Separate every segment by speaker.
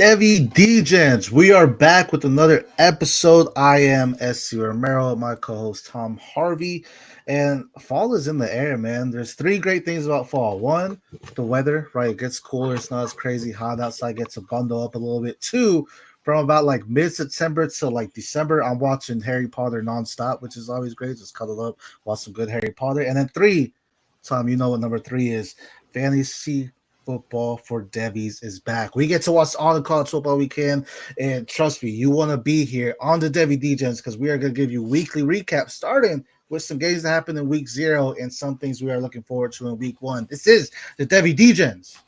Speaker 1: Devy Degens. We are back with another episode. I am SC Romero, my co-host Tom Harvey, and fall is in the air, man. There's three great things about fall. One, the weather, right? It gets cooler. It's not as crazy hot outside. Gets to bundle up a little bit. Two, from about like mid-September to like December, I'm watching Harry Potter nonstop, which is always great. Just cuddle up, watch some good Harry Potter. And then three, Tom, you know what number three is? Fantasy football for Devies is back. We get to watch all the college football we can, and trust me, you want to be here on the Devy Degens because we are going to give you weekly recaps starting with some games that happened in week 0 and some things we are looking forward to in week 1. This is the Devy Degens.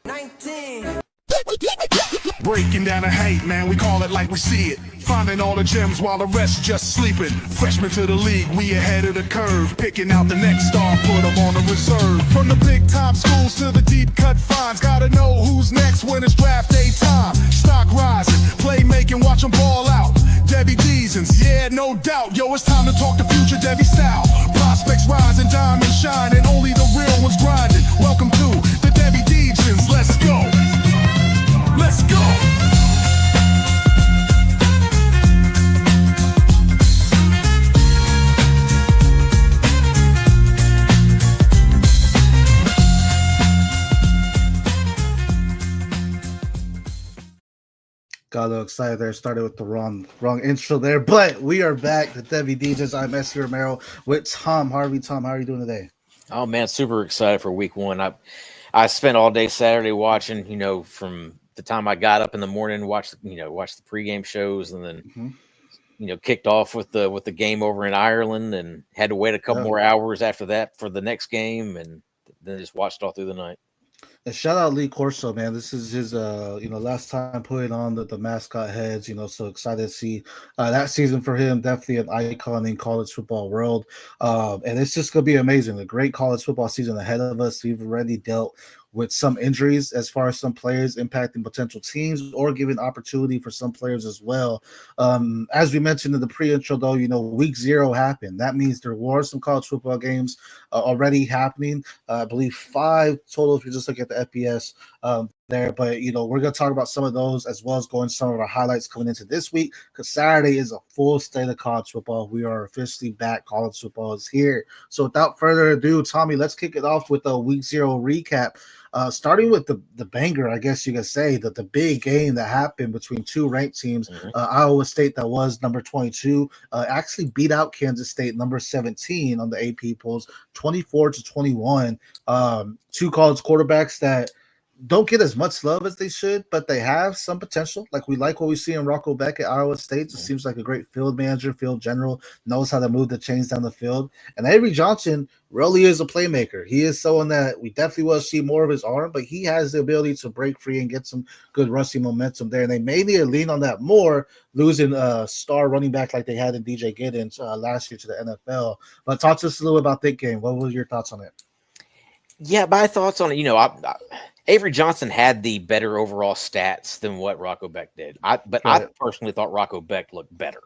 Speaker 2: 19. Breaking down the hate, man, we call it like we see it. Finding all the gems while the rest just sleeping. Freshmen to the league, we ahead of the curve. Picking out the next star, put them on the reserve. From the big time schools to the deep cut finds. Gotta know who's next when it's draft day time. Stock rising, playmaking, watch them ball out. Devy Degens, yeah, no doubt. Yo, it's time to talk the future Devy style. Prospects rising, diamonds shining. Only the real ones grinding. Welcome to the Devy Degens, let's go. Let's go.
Speaker 1: Got a little excited there. Started with the wrong intro there, but we are back. The Devy Degens. I'm SC Romero with Tom Harvey. Tom, how are you doing today?
Speaker 3: Oh man, super excited for week 1. I spent all day Saturday watching, from the time I got up in the morning, watch the pregame shows, and then kicked off with the game over in Ireland, and had to wait a couple more hours after that for the next game, and then just watched all through the night.
Speaker 1: And shout out Lee Corso, man. This is his last time putting on the mascot heads, so excited to see that season for him. Definitely an icon in college football world. And it's just gonna be amazing. A great college football season ahead of us. We've already dealt with some injuries as far as some players impacting potential teams or giving opportunity for some players as well. As we mentioned in the pre-intro, though, week 0 happened. That means there were some college football games already happening. I believe 5 total if you just look at the FBS there. But, we're going to talk about some of those as well as going some of our highlights coming into this week because Saturday is a full slate of college football. We are officially back. College football is here. So without further ado, Tommy, let's kick it off with a week 0 recap. Starting with the banger, I guess you could say, that the big game that happened between two ranked teams, Iowa State, that was number 22, actually beat out Kansas State, number 17 on the AP polls, 24-21. Two college quarterbacks that don't get as much love as they should, but they have some potential. Like, we like what we see in Rocco Beck at Iowa State. Just seems like a great field manager, field general, knows how to move the chains down the field. And Avery Johnson really is a playmaker. He is someone that we definitely want to see more of his arm, but he has the ability to break free and get some good rushing momentum there. And they may need to lean on that more, losing a star running back like they had in DJ Giddens last year to the NFL. But talk to us a little bit about that game. What were your thoughts on it?
Speaker 3: Yeah, my thoughts on it, Avery Johnson had the better overall stats than what Rocco Beck did. I personally thought Rocco Beck looked better.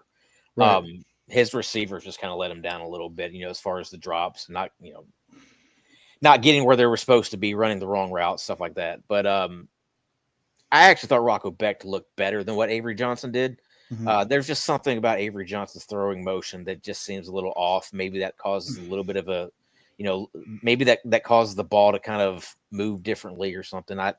Speaker 3: Right. His receivers just kind of let him down a little bit, as far as the drops, not getting where they were supposed to be, running the wrong route, stuff like that. But I actually thought Rocco Beck looked better than what Avery Johnson did. There's just something about Avery Johnson's throwing motion that just seems a little off. Maybe that causes a little bit of a maybe that causes the ball to kind of move differently or something. I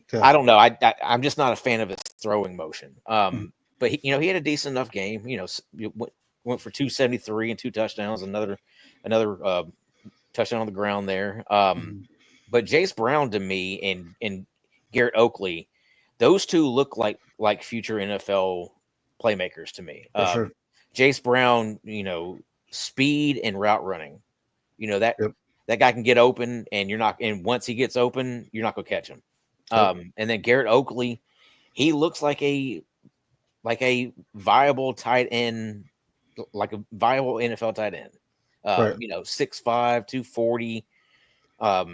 Speaker 3: don't know. I'm just not a fan of his throwing motion. But he had a decent enough game. Went for 273 and 2 touchdowns. Another touchdown on the ground there. But Jace Brown to me and Garrett Oakley, those two look like future NFL playmakers to me.
Speaker 1: Sure.
Speaker 3: Jace Brown, speed and route running. That guy can get open, and once he gets open, you're not going to catch him. And then Garrett Oakley, he looks like a viable tight end, like a viable NFL tight end. 6'5", 240. A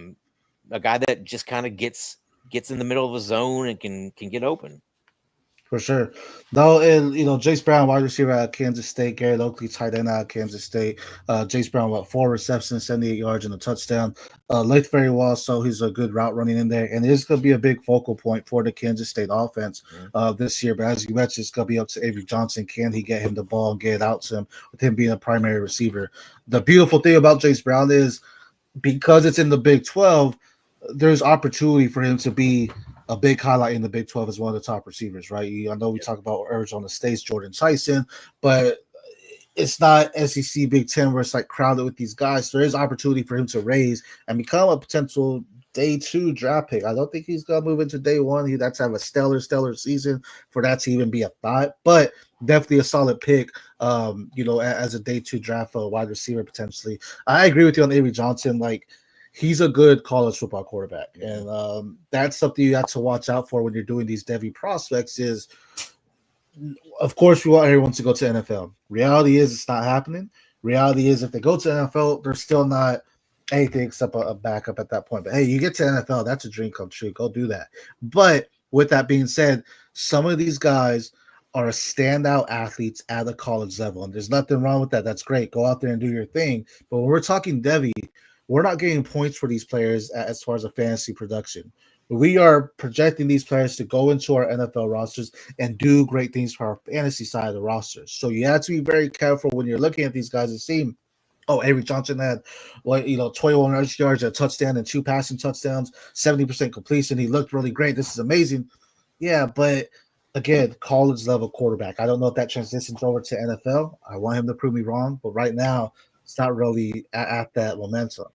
Speaker 3: guy that just kind of gets in the middle of the zone and can get open.
Speaker 1: For sure. Though, and Jace Brown, wide receiver at Kansas State, Gary Oakley, tight end out of Kansas State. Jace Brown, 4 receptions, 78 yards, and a touchdown. Looked very well, so he's a good route running in there. And it is going to be a big focal point for the Kansas State offense this year. But as you mentioned, it's going to be up to Avery Johnson. Can he get him the ball and get it out to him with him being a primary receiver? The beautiful thing about Jace Brown is because it's in the Big 12, there's opportunity for him to be a big highlight in the Big 12 as one of the top receivers, right? I know we talk about Arizona State's Jordan Tyson, but it's not SEC Big 10 where it's like crowded with these guys. So there's opportunity for him to raise and become a potential day 2 draft pick. I don't think he's going to move into day 1. He'd have to have a stellar season for that to even be a thought, but definitely a solid pick, as a day 2 draft for a wide receiver potentially. I agree with you on Avery Johnson. Like, he's a good college football quarterback, and that's something you have to watch out for when you're doing these Devy prospects is, of course, we want everyone to go to NFL. Reality is it's not happening. Reality is if they go to NFL, they're still not anything except a backup at that point. But, hey, you get to NFL, that's a dream come true. Go do that. But with that being said, some of these guys are standout athletes at the college level, and there's nothing wrong with that. That's great. Go out there and do your thing. But when we're talking Devy, we're not getting points for these players as far as a fantasy production. We are projecting these players to go into our NFL rosters and do great things for our fantasy side of the rosters. So you have to be very careful when you're looking at these guys and seeing, Avery Johnson had 21 rush yards, a touchdown, and 2 passing touchdowns, 70% completion. He looked really great. This is amazing. Yeah, but again, college level quarterback. I don't know if that transitions over to NFL. I want him to prove me wrong, but right now it's not really at that momentum.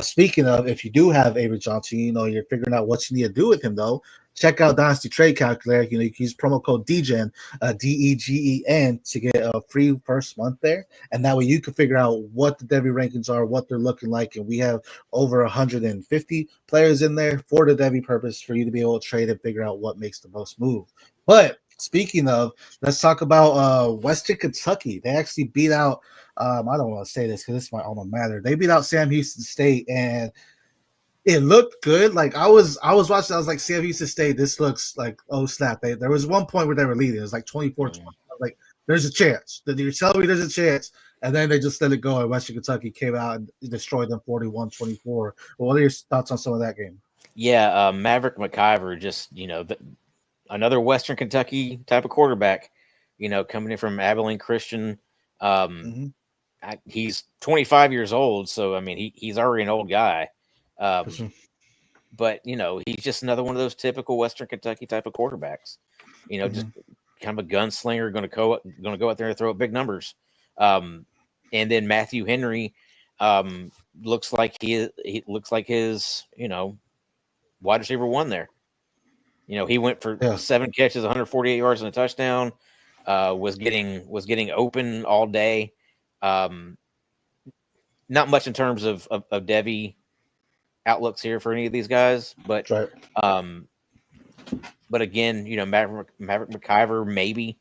Speaker 1: Speaking of, if you do have Avery Johnson, you're figuring out what you need to do with him, though. Check out Dynasty Trade Calculator. You can use promo code DEGEN, DEGEN, to get a free first month there. And that way you can figure out what the Devy rankings are, what they're looking like. And we have over 150 players in there for the Devy purpose for you to be able to trade and figure out what makes the most move. But speaking of, let's talk about Western Kentucky. They actually beat out I don't want to say this because this is my alma mater. They beat out Sam Houston State, and it looked good. Like I was watching, I was like, Sam Houston State, this looks like, oh snap. There was one point where they were leading. It was like 24-20. Like, there's a chance. You're telling me there's a chance. And then they just let it go, and Western Kentucky came out and destroyed them 41-24. Well, what are your thoughts on some of that game?
Speaker 3: Yeah, Maverick McIver, just, another Western Kentucky type of quarterback, coming in from Abilene Christian. He's 25 years old, so I mean he's already an old guy, but he's just another one of those typical Western Kentucky type of quarterbacks. Just kind of a gunslinger, going to go out there and throw up big numbers. And then Matthew Henry looks like he looks like his wide receiver 1 there. He went for 7 catches, 148 yards and a touchdown. Was getting open all day. Not much in terms of Devy outlooks here for any of these guys, but but again, Maverick McIver, maybe,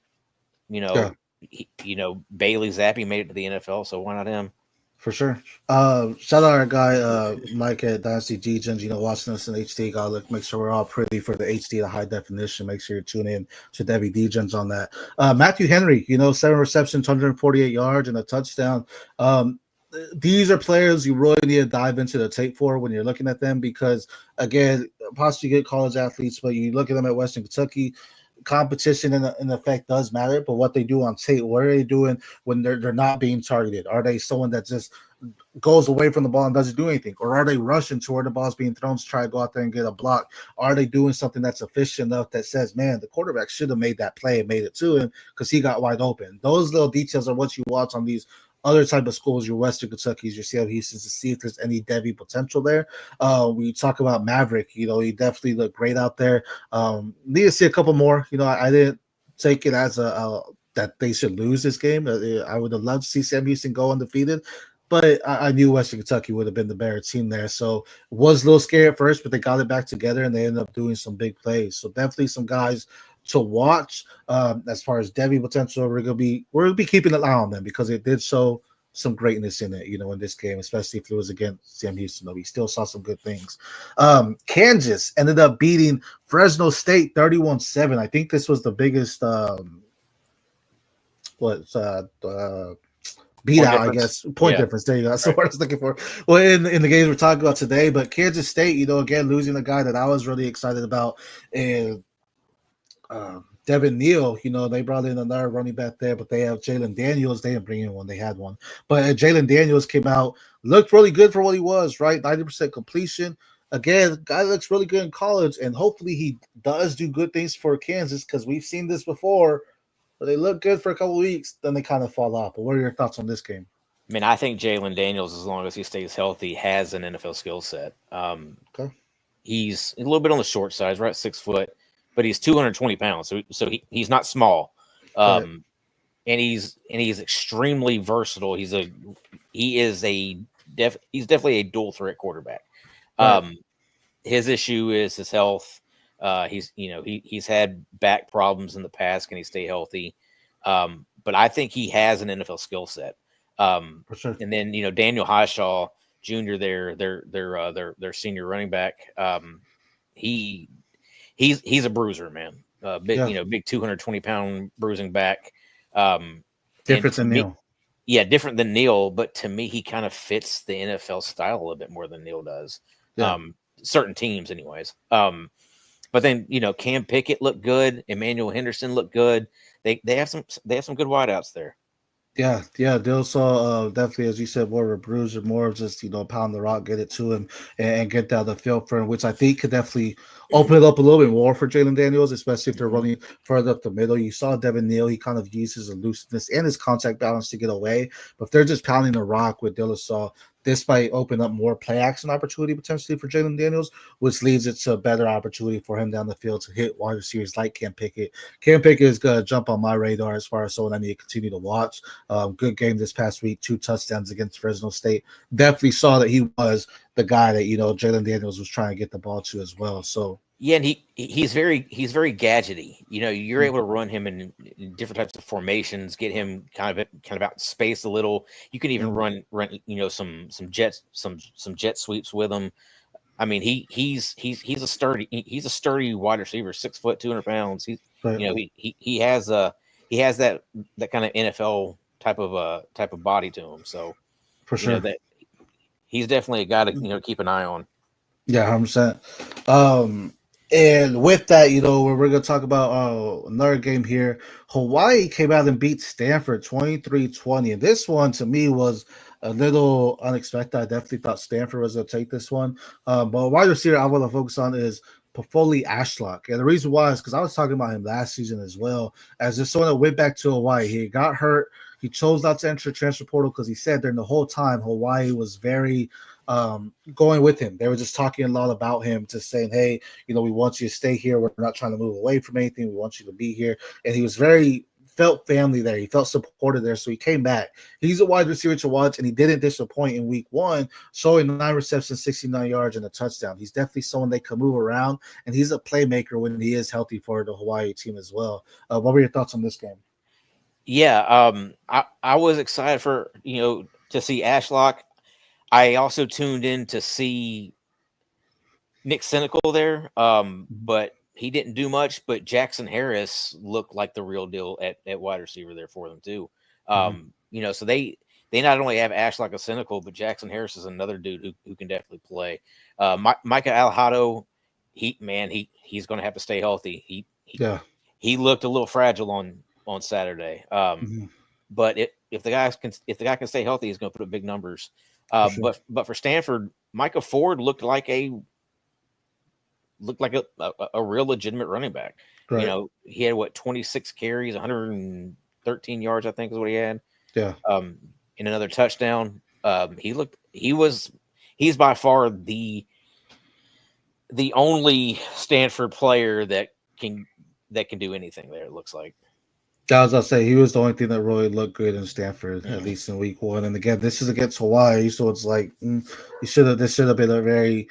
Speaker 3: Bailey Zappi made it to the NFL, so why not him?
Speaker 1: For sure. Shout out our guy Mike at Dynasty Degens, watching us in HD. Gotta make sure we're all pretty for the HD, the high definition. Make sure you tune in to Devy Degens on that. Matthew Henry, 7 receptions, 148 yards, and a touchdown. These are players you really need to dive into the tape for when you're looking at them because, again, possibly good college athletes, but you look at them at Western Kentucky, competition in effect does matter, but what they do on tape, what are they doing when they're not being targeted? Are they someone that just goes away from the ball and doesn't do anything? Or are they rushing to where the ball's being thrown to try to go out there and get a block? Are they doing something that's efficient enough that says, man, the quarterback should have made that play and made it to him because he got wide open? Those little details are what you watch on these other type of schools, your Western Kentucky's, your Seattle Houston's, to see if there's any Devy potential there. We talk about Maverick, he definitely looked great out there. Need to see a couple more. I didn't take it as that they should lose this game. I would have loved to see Sam Houston go undefeated, but I knew Western Kentucky would have been the better team there. So was a little scared at first, but they got it back together and they ended up doing some big plays. So definitely some guys to watch as far as Devy potential. We're gonna be keeping an eye on them because it did show some greatness in it, in this game, especially if it was against Sam Houston. Though we still saw some good things. Kansas ended up beating Fresno State 31-7. I think this was the biggest beat out, I guess. Point difference. There you go. That's the word I was looking for. Well, in the games we're talking about today, but Kansas State, again, losing a guy that I was really excited about, and Devin Neal, they brought in another running back there, but they have Jalen Daniels. They didn't bring in one. They had one. But Jalen Daniels came out, looked really good for what he was, right? 90% completion. Again, guy looks really good in college, and hopefully he does do good things for Kansas, because we've seen this before. But they look good for a couple of weeks, then they kind of fall off. But what are your thoughts on this game?
Speaker 3: I mean, I think Jalen Daniels, as long as he stays healthy, has an NFL skill set.
Speaker 1: Okay.
Speaker 3: He's a little bit on the short side, right? 6 foot, but he's 220 pounds, so he's not small.
Speaker 1: Right.
Speaker 3: And he's extremely versatile. He's definitely a dual threat quarterback.
Speaker 1: Right.
Speaker 3: His issue is his health. He's had back problems in the past. Can he stay healthy? But I think he has an NFL skill set.
Speaker 1: For sure.
Speaker 3: And then Daniel Highshaw Jr. their senior running back. He's a bruiser, man. Big 220-pound bruising back.
Speaker 1: Different than Neal.
Speaker 3: Yeah, different than Neal, but to me, he kind of fits the NFL style a little bit more than Neal does.
Speaker 1: Yeah.
Speaker 3: Certain teams, anyways. But then Cam Pickett looked good. Emmanuel Henderson looked good. They have some good wideouts there.
Speaker 1: Yeah. Dill saw definitely, as you said, more of a bruiser, more of just pound the rock, get it to him, and get down the field for him, which I think could definitely open it up a little bit more for Jalen Daniels, especially if they're running further up the middle. You saw Devin Neal; he kind of uses his elusiveness and his contact balance to get away. But if they're just pounding the rock with Dillasaw, this might open up more play action opportunity potentially for Jalen Daniels, which leads it to a better opportunity for him down the field to hit wide receivers like Cam Pickett. Cam Pickett is going to jump on my radar as far as someone I need to continue to watch. Good game this past week, 2 touchdowns against Fresno State. Definitely saw that he was the guy that Jalen Daniels was trying to get the ball to as well. So
Speaker 3: yeah, and he's very gadgety. You're able to run him in different types of formations, get him kind of out in space a little. You can even run some jet sweeps with him. I mean, he's a sturdy wide receiver, 6 foot, 200 pounds. He's
Speaker 1: right.
Speaker 3: He has that kind of NFL type of body to him. So
Speaker 1: for sure,
Speaker 3: that he's definitely a guy to keep an eye on.
Speaker 1: Yeah, 100%. And with that, we're going to talk about another game here. Hawaii came out and beat Stanford 23-20. And this one, to me, was a little unexpected. I definitely thought Stanford was going to take this one. But wide receiver I want to focus on is Pafoli Ashlock. And the reason why is because I was talking about him last season as well, as just someone that went back to Hawaii. He got hurt. He chose not to enter transfer portal because he said during the whole time Hawaii was very going with him. They were just talking a lot about him, just saying, hey, we want you to stay here. We're not trying to move away from anything. We want you to be here. And he was felt family there. He felt supported there. So he came back. He's a wide receiver to watch, and he didn't disappoint in week 1, showing 9 receptions, 69 yards, and a touchdown. He's definitely someone they can move around, and he's a playmaker when he is healthy for the Hawaii team as well. What were your thoughts on this game?
Speaker 3: Yeah, I was excited for, to see Ashlock. I also tuned in to see Nick Senecal there, but he didn't do much. But Jackson Harris looked like the real deal at wide receiver there for them too. So they not only have Ashlock and Senecal, but Jackson Harris is another dude who can definitely play. Micah Alhado, he's going to have to stay healthy. He looked a little fragile on Saturday. But if the guy can stay healthy, he's going to put up big numbers.
Speaker 1: Sure.
Speaker 3: But for Stanford, Micah Ford looked like a real legitimate running back.
Speaker 1: Right.
Speaker 3: He had 26 carries, 113 yards, I think is what he had.
Speaker 1: Yeah.
Speaker 3: In another touchdown. He's by far the only Stanford player that can do anything there, it looks like.
Speaker 1: As I say, he was the only thing that really looked good in Stanford, at least in week 1. And again, this is against Hawaii, so it's like this should have been a very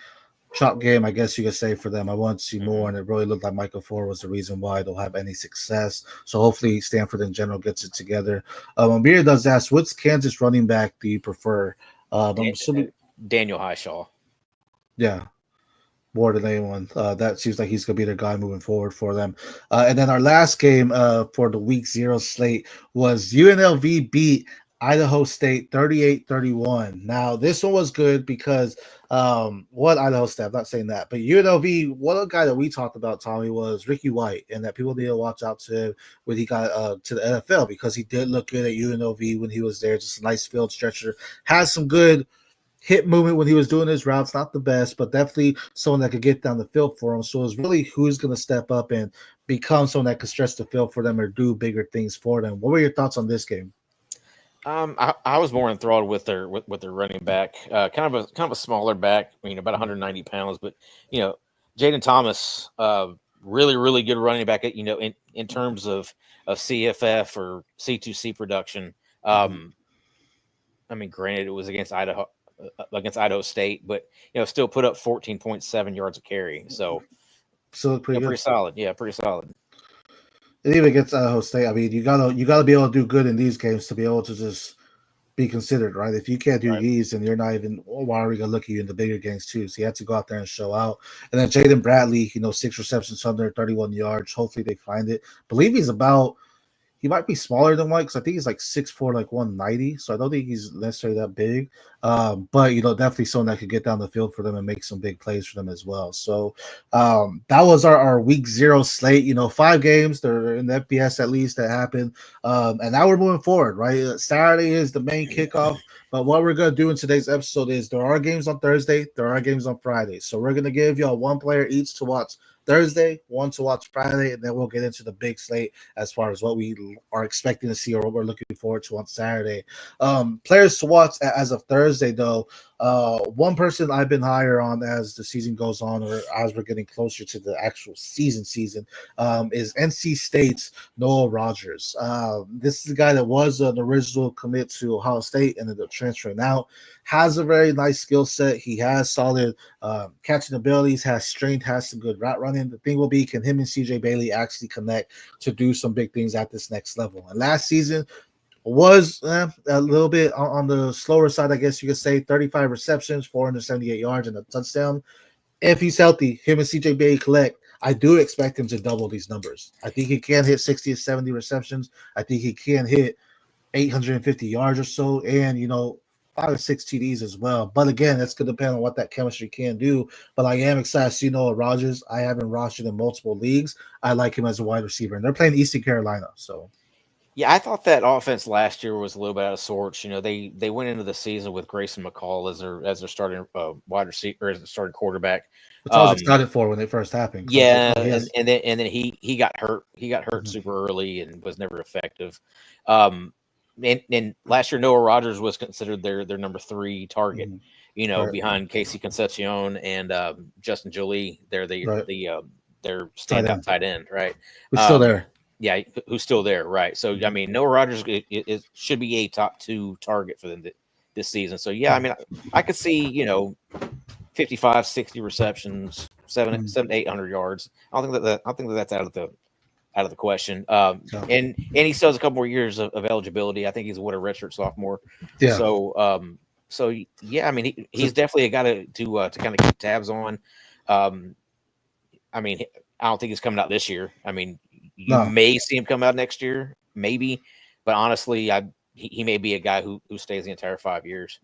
Speaker 1: chop game, I guess you could say, for them. I want to see more, and it really looked like Michael Ford was the reason why they'll have any success. So hopefully Stanford in general gets it together. Amir does ask, which Kansas running back do you prefer? I'm assuming
Speaker 3: Daniel Highshaw.
Speaker 1: Yeah, more than anyone. That seems like he's going to be their guy moving forward for them. And then our last game for the week 0 slate was UNLV beat Idaho State 38-31. Now, this one was good because what Idaho State, I'm not saying that, but UNLV, one of the guy that we talked about, Tommy, was Ricky White, and that people need to watch out to him when he got to the NFL because he did look good at UNLV when he was there. Just a nice field stretcher. Has some good hit movement when he was doing his routes, not the best, but definitely someone that could get down the field for him. So it's really who's going to step up and become someone that could stretch the field for them or do bigger things for them. What were your thoughts on this game?
Speaker 3: I was more enthralled with their running back, kind of a smaller back, about 190 pounds, but Jaden Thomas, really good running back. In terms of CFF or C2C production. Granted, it was against Idaho State, but still put up 14.7 yards a carry. So pretty solid. Yeah, pretty solid.
Speaker 1: And even against Idaho State, you gotta be able to do good in these games to be able to just be considered, right? If you can't do these, then you're not even. Why are we gonna look at you in the bigger games too? So you have to go out there and show out. And then Jaden Bradley, 6 receptions, 131 yards. Hopefully they find it. I believe he might be smaller than White because I think he's like 6'4", like 190. So I don't think he's necessarily that big. But definitely someone that could get down the field for them and make some big plays for them as well. So that was our week 0 slate. 5 games. They're in the FBS at least that happened. And now we're moving forward, right? Saturday is the main kickoff. But what we're gonna do in today's episode is there are games on Thursday, there are games on Friday. So we're gonna give y'all one player each to watch Thursday, one to watch Friday, and then we'll get into the big slate as far as what we are expecting to see or what we're looking forward to on Saturday. Players to watch as of Thursday, though. One person I've been higher on as the season goes on or as we're getting closer to the actual season is NC State's Noah Rogers. This is a guy that was an original commit to Ohio State and ended up transferring out. Has a very nice skill set. He has solid catching abilities, has strength, has some good route running. The thing will be, can him and CJ Bailey actually connect to do some big things at this next level? And last season was a little bit on the slower side, I guess you could say. 35 receptions, 478 yards, and a touchdown. If he's healthy, him and CJ Bailey collect. I do expect him to double these numbers. I think he can hit 60 or 70 receptions. I think he can hit 850 yards or so, and 5 or 6 TDs as well. But again, that's going to depend on what that chemistry can do. But I am excited to see Noah Rogers. I have him rostered in multiple leagues. I like him as a wide receiver, and they're playing Eastern Carolina. So,
Speaker 3: yeah, I thought that offense last year was a little bit out of sorts. They went into the season with Grayson McCall as their starting wide receiver, as the starting quarterback.
Speaker 1: Which I was excited for when it first happened.
Speaker 3: Yeah, and then he got hurt. He got hurt super early and was never effective. And last year, Noah Rogers was considered their number 3 target, behind Casey Concepcion and Justin Jolie. They're their standout tight end, right?
Speaker 1: Who's still there.
Speaker 3: Yeah, who's still there, right? So, Noah Rogers should be a top 2 target for them this season. So, yeah, I could see, 55, 60 receptions, 700 to 800 yards. I don't think that's out of the question. And he still has a couple more years of eligibility. I think he's a redshirt sophomore. Yeah. So yeah, he's definitely a guy to kind of keep tabs on. I don't think he's coming out this year. You may see him come out next year, maybe, but honestly, he may be a guy who stays the entire 5 years.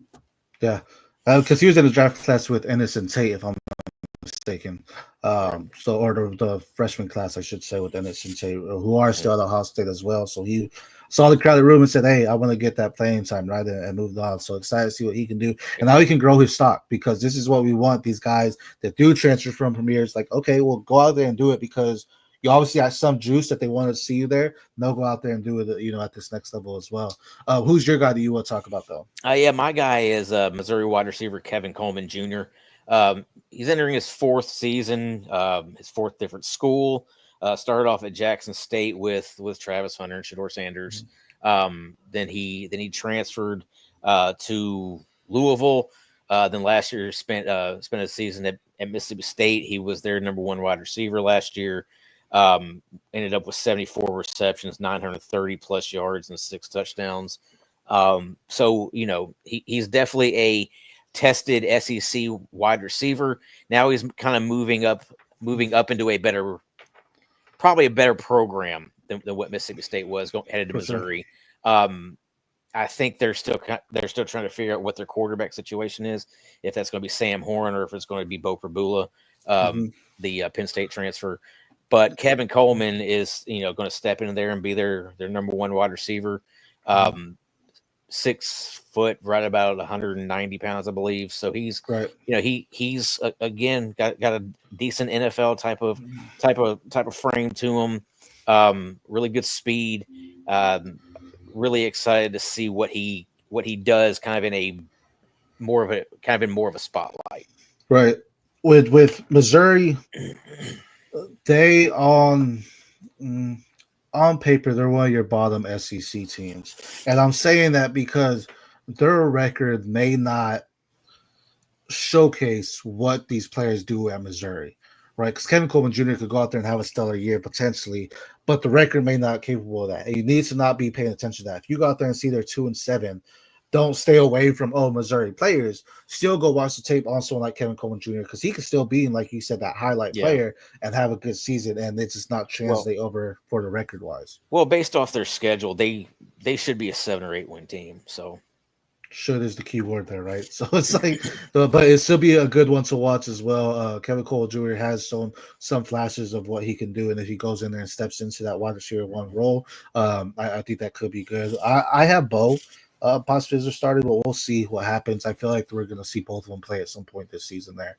Speaker 1: Yeah, because he was in the draft class with Ennis and Tate, if I'm mistaken. Or the freshman class, I should say, with Ennis and Tate, who are still at Ohio State as well. So he saw the crowded room and said, "Hey, I want to get that playing time," right, and moved on. So excited to see what he can do, and how he can grow his stock, because this is what we want. These guys that do transfer from premiers, like, okay, well, go out there and do it, because you obviously have some juice that they want to see you there. And they'll go out there and do it, at this next level as well. Who's your guy that you want to talk about, though?
Speaker 3: Yeah, my guy is Missouri wide receiver Kevin Coleman Jr. He's entering his 4th season, his 4th different school. Started off at Jackson State with Travis Hunter and Shador Sanders. Then he transferred to Louisville. Then last year spent a season at Mississippi State. He was their number one wide receiver last year. Ended up with 74 receptions, 930 plus yards, and 6 touchdowns. So, you know, he's definitely a tested SEC wide receiver. Now he's kind of moving up into probably a better program than what Mississippi State was headed to Missouri. Sure. I think they're still trying to figure out what their quarterback situation is, if that's going to be Sam Horn or if it's going to be Bo Prabula, the Penn State transfer. But Kevin Coleman is, you know, going to step in there and be their number one wide receiver. 6 foot, right about 190 pounds, I believe. So he's right. You know, he's again got a decent NFL type of frame to him. Really good speed. Really excited to see what he does kind of in more of a spotlight.
Speaker 1: Right. With Missouri, they on paper, they're one of your bottom SEC teams. And I'm saying that because their record may not showcase what these players do at Missouri, right? Because Kevin Coleman Jr. could go out there and have a stellar year potentially, but the record may not be capable of that. And you need to not be paying attention to that. If you go out there and see they're 2-7, don't stay away from Missouri players. Still go watch the tape on someone like Kevin Coleman Jr. because he could still be, like you said, that highlight player and have a good season, and it's just not translate over for the record wise.
Speaker 3: Well, based off their schedule, they should be a 7 or 8 win team. So
Speaker 1: should is the key word there, right? So it's like, but it still be a good one to watch as well. Kevin Coleman Jr. has shown some flashes of what he can do, and if he goes in there and steps into that wide receiver one role, I think that could be good. I have Bo. Possibly are started, but we'll see what happens. I feel like we're going to see both of them play at some point this season there.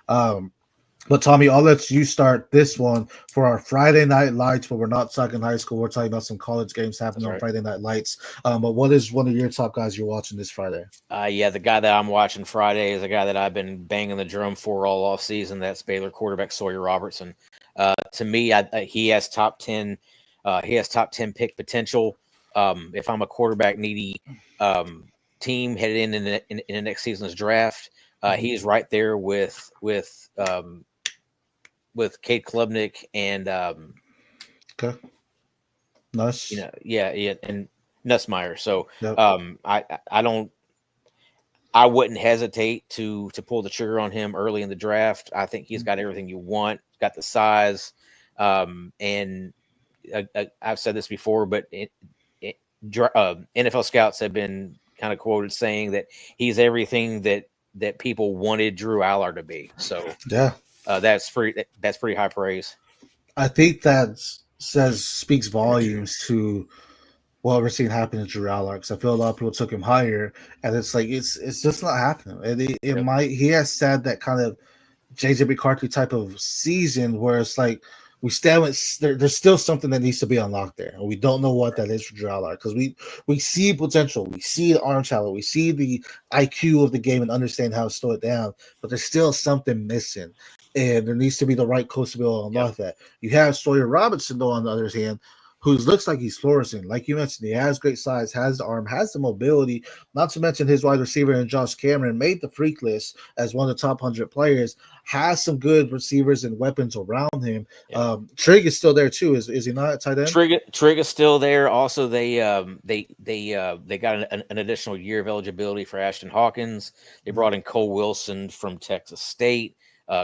Speaker 1: But Tommy, I'll let you start this one for our Friday Night Lights, but we're not talking high school. We're talking about some college games happening on Friday Night Lights. But what is one of your top guys you're watching this Friday?
Speaker 3: The guy that I'm watching Friday is a guy that I've been banging the drum for all off season. That's Baylor quarterback Sawyer Robertson. To me, he has top 10. He has top 10 pick potential. If I'm a quarterback needy team headed in the next season's draft, he's right there with Cade Klubnik and
Speaker 1: okay, nice,
Speaker 3: and Nussmeier. So I wouldn't hesitate to pull the trigger on him early in the draft. I think he's got everything you want. Got the size, and I've said this before, but NFL scouts have been kind of quoted saying that he's everything that people wanted Drew Allard to be. So that's pretty high praise.
Speaker 1: I think that speaks volumes to what we're seeing happen to Drew Allard, because I feel a lot of people took him higher, and it's like it's just not happening. And he has said that kind of JJ McCarthy type of season where it's like, we stand with there's still something that needs to be unlocked there, and we don't know what that is for Drew Allard, because we see potential, we see the arm talent, we see the IQ of the game and understand how to slow it down, but there's still something missing, and there needs to be the right coach to be able to unlock that. You have Sawyer Robertson, though, on the other hand, who looks like he's flourishing. Like you mentioned, he has great size, has the arm, has the mobility, not to mention his wide receiver and Josh Cameron made the freak list as one of the top 100 players, has some good receivers and weapons around him. Trig is still there too. Is he not at tight end?
Speaker 3: Trig is still there. Also, they got an additional year of eligibility for Ashton Hawkins. They brought in Cole Wilson from Texas State.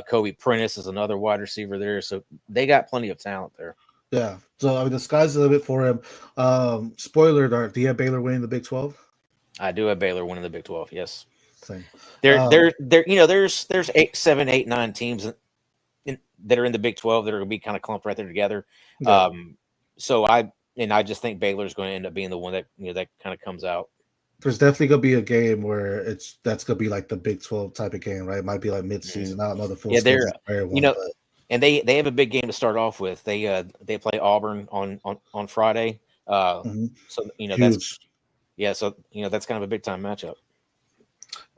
Speaker 3: Kobe Prentice is another wide receiver there. So they got plenty of talent there.
Speaker 1: Yeah, so I mean, the sky's a little bit for him. Spoiler alert: do you have Baylor winning the Big 12?
Speaker 3: I do have Baylor winning the Big 12. Yes.
Speaker 1: Same.
Speaker 3: There's 8, 7, 8, 9 teams that are in the Big 12 that are going to be kind of clumped right there together. Yeah. So I just think Baylor's going to end up being the one that that kind of comes out.
Speaker 1: There's definitely going to be a game where that's going to be like the Big 12 type of game, right? It might be like mid-season. I don't know the full schedule.
Speaker 3: And they have a big game to start off with. They play Auburn on Friday. So
Speaker 1: huge.
Speaker 3: that's kind of a big time matchup.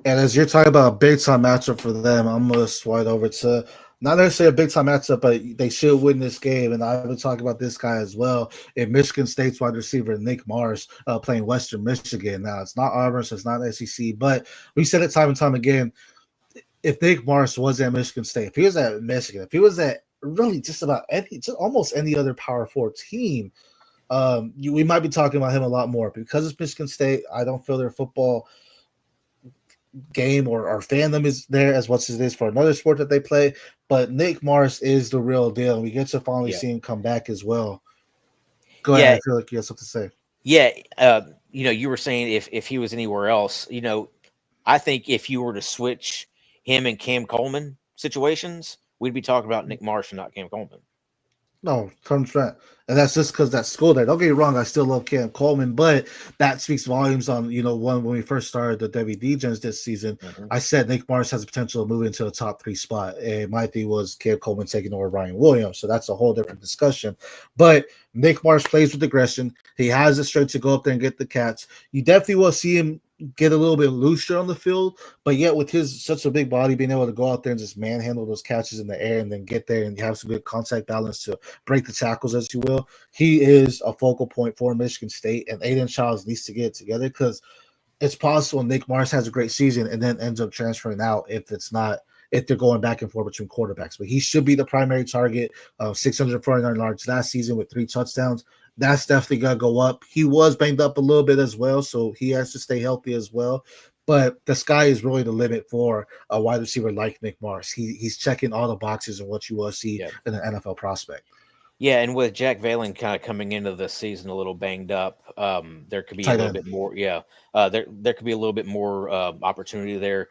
Speaker 1: And as you're talking about a big time matchup for them, I'm gonna slide over to not necessarily a big time matchup, but they should win this game. And I've been talking about this guy as well. In Michigan State's wide receiver Nick Marsh playing Western Michigan. Now it's not Auburn, so it's not SEC, but we said it time and time again. if Nick Morris was at Michigan State, if he was at Michigan, if he was at really just about almost any other Power Four team, we might be talking about him a lot more. Because it's Michigan State, I don't feel their football game or fandom is there as much as it is for another sport that they play. But Nick Morris is the real deal, and we get to finally see him come back as well. Go ahead. I feel like you have something to say.
Speaker 3: Yeah, you were saying if he was anywhere else, I think if you were to switch him and Cam Coleman situations, we'd be talking about Nick Marsh and not Cam Coleman.
Speaker 1: No, 100%. And that's just because that school there. Don't get me wrong, I still love Cam Coleman, but that speaks volumes on, when we first started the Devy Degens this season, I said Nick Marsh has the potential to move into a top 3 spot. And my thing was Cam Coleman taking over Ryan Williams. So that's a whole different discussion. But Nick Marsh plays with aggression. He has the strength to go up there and get the catch. You definitely will see him get a little bit looser on the field, but yet with his such a big body, being able to go out there and just manhandle those catches in the air and then get there and have some good contact balance to break the tackles, as you will. He is a focal point for Michigan State, and Aiden Childs needs to get it together, because it's possible Nick Morris has a great season and then ends up transferring out if they're going back and forth between quarterbacks. But he should be the primary target of 649 yards last season with 3 touchdowns. That's definitely going to go up. He was banged up a little bit as well, so he has to stay healthy as well. But the sky is really the limit for a wide receiver like Nick Morris. He's checking all the boxes and what you will see in an NFL prospect.
Speaker 3: Yeah, and with Jack Valen kind of coming into the season a little banged up, there could be a little bit more. Yeah, there could be a little bit more opportunity there.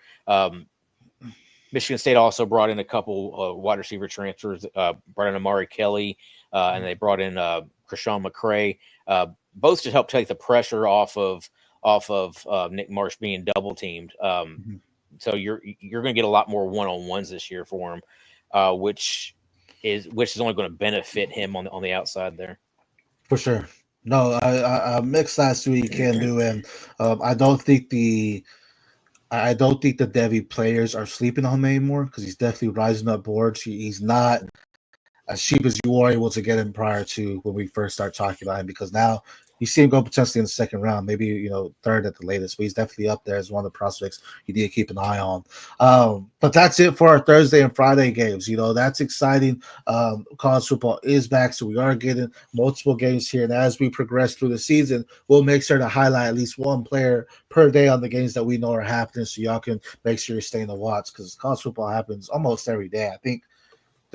Speaker 3: Michigan State also brought in a couple wide receiver transfers. Brought in Amari Kelly, and they brought in Krishawn McCray. Both to help take the pressure off of Nick Marsh being double teamed. So you're going to get a lot more one-on-ones this year for him, which is only going to benefit him on the outside there.
Speaker 1: For sure. No, I mixed that's what you can do, and I don't think the Devy players are sleeping on him anymore, because he's definitely rising up boards. He's not as cheap as you were able to get him prior to when we first started talking about him, because now you see him go potentially in the second round, maybe third at the latest, but he's definitely up there as one of the prospects you need to keep an eye on. But that's it for our Thursday and Friday games. That's exciting. College football is back, so we are getting multiple games here, and as we progress through the season, we'll make sure to highlight at least one player per day on the games that we know are happening, so y'all can make sure you're staying to watch, because college football happens almost every day. I think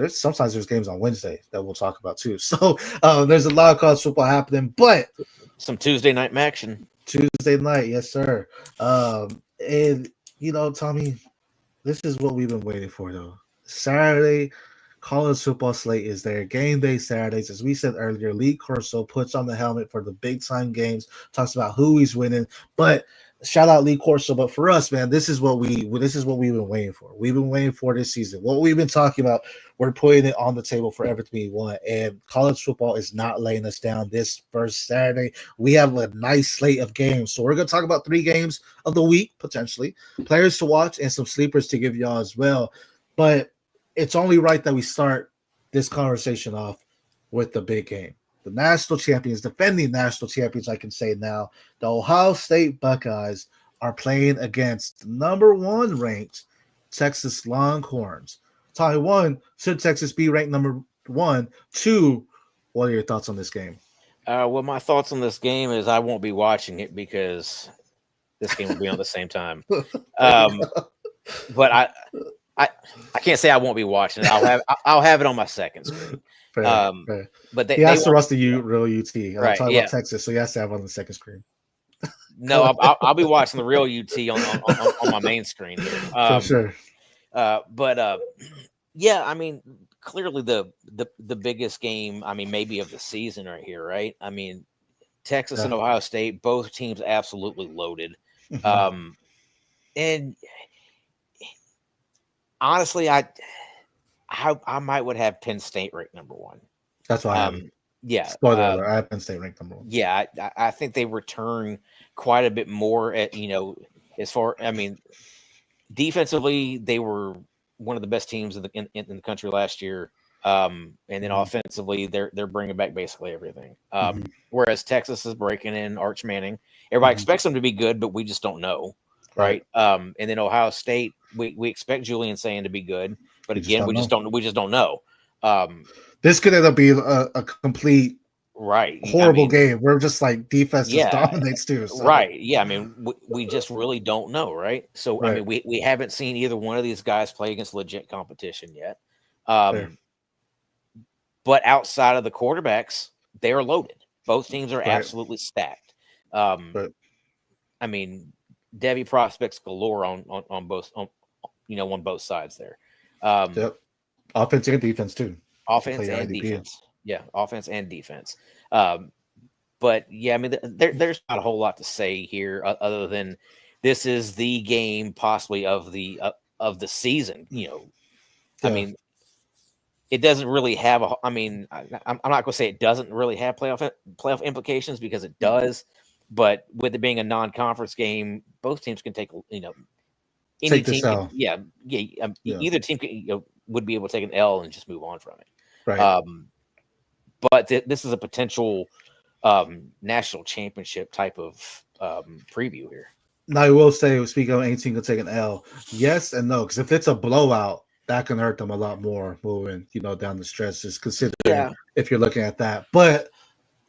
Speaker 1: sometimes there's games on Wednesday that we'll talk about too. So there's a lot of college football happening, but
Speaker 3: some Tuesday night action.
Speaker 1: Tuesday night, yes, sir. And Tommy, this is what we've been waiting for, though. Saturday college football slate is there. Game day Saturdays, as we said earlier. Lee Corso puts on the helmet for the big time games, talks about who he's winning, but shout out Lee Corso. But for us, man, this is what we've been waiting for. We've been waiting for this season. What we've been talking about, we're putting it on the table for everything we want. And college football is not laying us down this first Saturday. We have a nice slate of games. So we're going to talk about 3 games of the week, potentially, players to watch, and some sleepers to give y'all as well. But it's only right that we start this conversation off with the big game. The national champions, defending national champions, I can say now, the Ohio State Buckeyes are playing against the number 1 ranked Texas Longhorns. Tommy, 1, should Texas be ranked number 1? 2, what are your thoughts on this game?
Speaker 3: Well, my thoughts on this game is I won't be watching it because this game will be on the same time. But I can't say I won't be watching it. I'll have it on my second screen.
Speaker 1: Fair.
Speaker 3: But
Speaker 1: he has to rush the real UT.
Speaker 3: Right,
Speaker 1: talking about Texas, so he has to have it on the second screen.
Speaker 3: No, I'll be watching the real UT on my main screen here.
Speaker 1: For sure.
Speaker 3: Yeah, I mean, clearly the biggest game, I mean, maybe of the season right here, right? I mean, Texas and Ohio State, both teams absolutely loaded. And honestly, I might would have Penn State ranked number 1.
Speaker 1: That's why I have.
Speaker 3: Yeah.
Speaker 1: Spoiler alert, I have Penn State ranked number 1.
Speaker 3: Yeah, I think they return quite a bit more at, as far, I mean, defensively, they were one of the best teams in the country last year. And then offensively, they're bringing back basically everything. Whereas Texas is breaking in Arch Manning. Everybody expects them to be good, but we just don't know. Right. And then Ohio State, we expect Julian Sand to be good, but again, we just don't know.
Speaker 1: This could end up being a complete horrible game. We're just like defense just dominates too. So.
Speaker 3: Right. Yeah. I mean, we just really don't know. Right. So, I mean, we haven't seen either one of these guys play against legit competition yet. But outside of the quarterbacks, they are loaded. Both teams are absolutely stacked. I mean, Devy prospects galore on both sides there.
Speaker 1: Offense and defense too.
Speaker 3: Offense and defense. Yeah, offense and defense. But yeah, I mean, there's not a whole lot to say here other than this is the game possibly of the season. I mean, it doesn't really have a. I mean, I'm not going to say it doesn't really have playoff implications because it does. But with it being a non-conference game, both teams can take
Speaker 1: take this L.
Speaker 3: Either team would be able to take an L and just move on from it.
Speaker 1: Right.
Speaker 3: But this is a potential national championship type of preview here.
Speaker 1: Now, I will say, speaking of any team can take an L, yes and no, because if it's a blowout, that can hurt them a lot more moving, down the stretch. Just considering if you're looking at that. But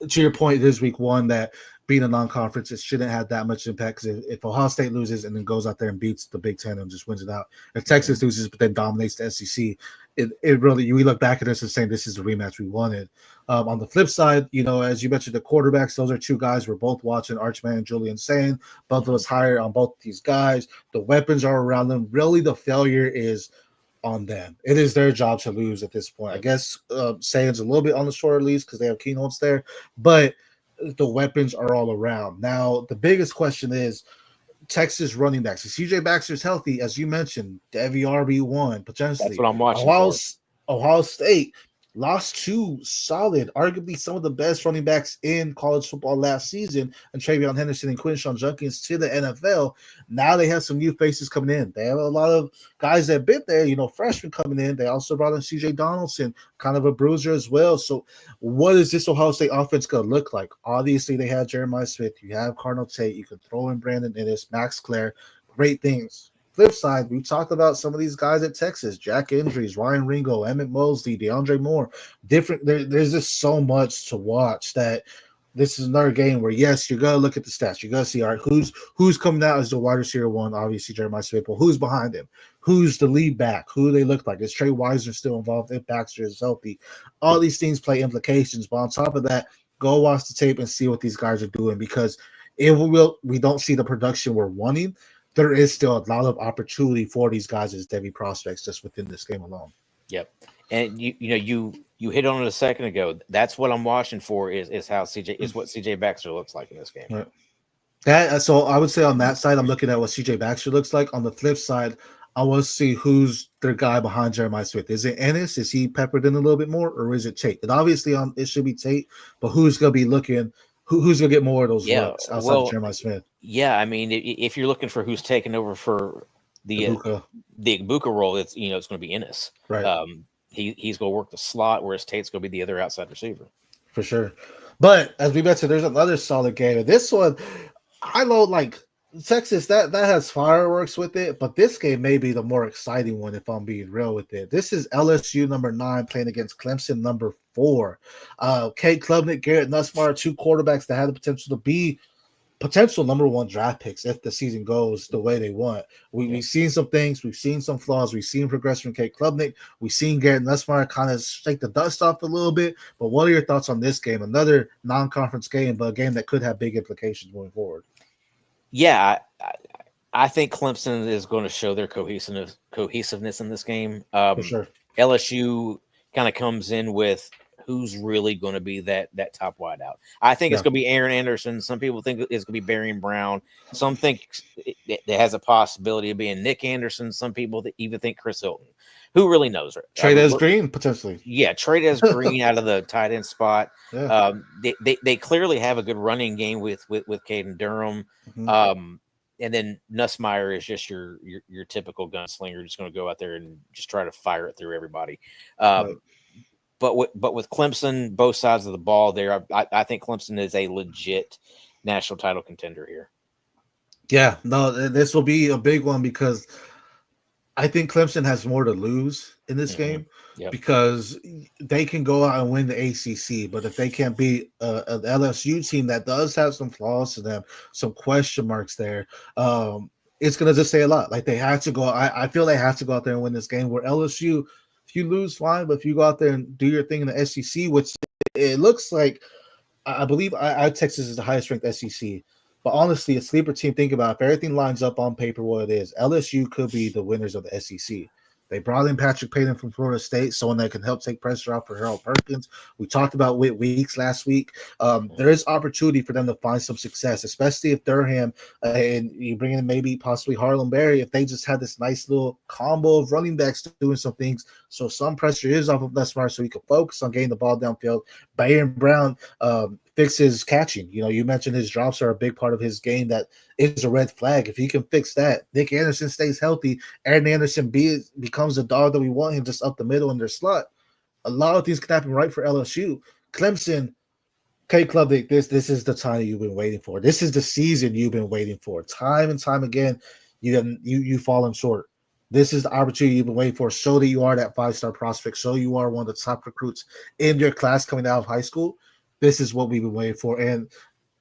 Speaker 1: to your point, this week one that being a non-conference, it shouldn't have that much impact. Because if Ohio State loses and then goes out there and beats the Big Ten and just wins it out, if Texas loses but then dominates the SEC, it really, we look back at this and saying this is the rematch we wanted. On the flip side, as you mentioned, the quarterbacks, those are two guys we're both watching, Archman and Julian Sane. Both of us higher on both these guys. The weapons are around them. Really, the failure is on them. It is their job to lose at this point. I guess Sane's a little bit on the shorter leash because they have keynotes there, but the weapons are all around. Now, the biggest question is Texas running backs. If CJ Baxter's healthy, as you mentioned, Devy RB1 potentially.
Speaker 3: That's what I'm watching.
Speaker 1: Ohio State lost two solid, arguably some of the best running backs in college football last season, and Travion Henderson and Quinshawn Judkins to the NFL. Now they have some new faces coming in. They have a lot of guys that have been there, freshmen coming in. They also brought in CJ Donaldson, kind of a bruiser as well. So what is this Ohio State offense going to look like? Obviously, they have Jeremiah Smith. You have Cardinal Tate. You can throw in Brandon Ennis, Max Clare. Great things. Flip side, we talked about some of these guys at Texas, Jack Injuries, Ryan Ringo, Emmett Mosley, DeAndre Moore. There's just so much to watch that this is another game where, yes, you're going to look at the stats. You're going to see, all right, who's coming out as the wide receiver one, obviously Jeremiah Smith, but who's behind him? Who's the lead back? Who do they look like? Is Trey Wisener still involved if Baxter is healthy? All these things play implications, but on top of that, go watch the tape and see what these guys are doing, because if we don't see the production we're wanting, there is still a lot of opportunity for these guys as Devy prospects just within this game alone.
Speaker 3: Yep. And you hit on it a second ago. That's what I'm watching for is what CJ Baxter looks like in this game.
Speaker 1: Right. So I would say on that side, I'm looking at what CJ Baxter looks like. On the flip side, I want to see who's their guy behind Jeremiah Smith. Is it Ennis? Is he peppered in a little bit more, or is it Tate? And obviously, it should be Tate, but who's going to be looking? Who's going to get more of those looks outside of Jeremiah Smith?
Speaker 3: Yeah, I mean, if you're looking for who's taking over for the Ibuka role, it's going to be Ennis.
Speaker 1: Right.
Speaker 3: He's going to work the slot, whereas Tate's going to be the other outside receiver.
Speaker 1: For sure. But as we mentioned, there's another solid game. And this one, I know, like Texas, that has fireworks with it, but this game may be the more exciting one if I'm being real with it. This is LSU number 9 playing against Clemson number 4. Cade Klubnik, Garrett Nussmeier, two quarterbacks that have the potential to be potential number 1 draft picks if the season goes the way they want. We've seen some things, we've seen some flaws, we've seen progression from Cade Klubnik, we've seen Garrett Nussmeier kind of shake the dust off a little bit. But what are your thoughts on this game? Another non-conference game, but a game that could have big implications moving forward.
Speaker 3: Yeah, I think Clemson is going to show their cohesiveness in this game.
Speaker 1: For sure.
Speaker 3: LSU kind of comes in with who's really going to be that top wideout. I think it's going to be Aaron Anderson. Some people think it's going to be Barry Brown. Some think it has a possibility of being Nick Anderson. Some people even think Chris Hilton. Who really knows?
Speaker 1: Trey Green, potentially.
Speaker 3: Yeah, Trey Green out of the tight end spot.
Speaker 1: Yeah.
Speaker 3: They clearly have a good running game with Caden Durham.
Speaker 1: Mm-hmm.
Speaker 3: And then Nussmeier is just your typical gunslinger, just going to go out there and just try to fire it through everybody.
Speaker 1: Right.
Speaker 3: But with Clemson, both sides of the ball there, I think Clemson is a legit national title contender here.
Speaker 1: Yeah, no, this will be a big one because I think Clemson has more to lose in this game
Speaker 3: Yep.
Speaker 1: because they can go out and win the ACC, but if they can't beat an LSU team that does have some flaws to them, some question marks there, it's gonna just say a lot. Like they have to go. I feel they have to go out there and win this game. Where LSU, if you lose, fine, but if you go out there and do your thing in the SEC, which it looks like, I believe I Texas is the highest ranked SEC. But honestly, a sleeper team, think about it, if everything lines up on paper what it is, LSU could be the winners of the SEC. They brought in Patrick Payton from Florida State, someone that can help take pressure off for Harold Perkins. We talked about Whit Weeks last week. There is opportunity for them to find some success, especially if Durham and you bring in maybe possibly Harlem Berry, if they just had this nice little combo of running backs doing some things. So some pressure is off of Lesmar so he can focus on getting the ball downfield. Bayern Brown fixes catching. You know, you mentioned his drops are a big part of his game. That is a red flag. If he can fix that, Nick Anderson stays healthy. Aaron Anderson becomes the dog that we want him, just up the middle in their slot. A lot of things can happen right for LSU. Clemson, K Club, this is the time you've been waiting for. This is the season you've been waiting for. Time and time again, you've fallen short. This is the opportunity you've been waiting for. Show that you are that 5-star prospect. Show you are one of the top recruits in your class coming out of high school. This is what we've been waiting for. And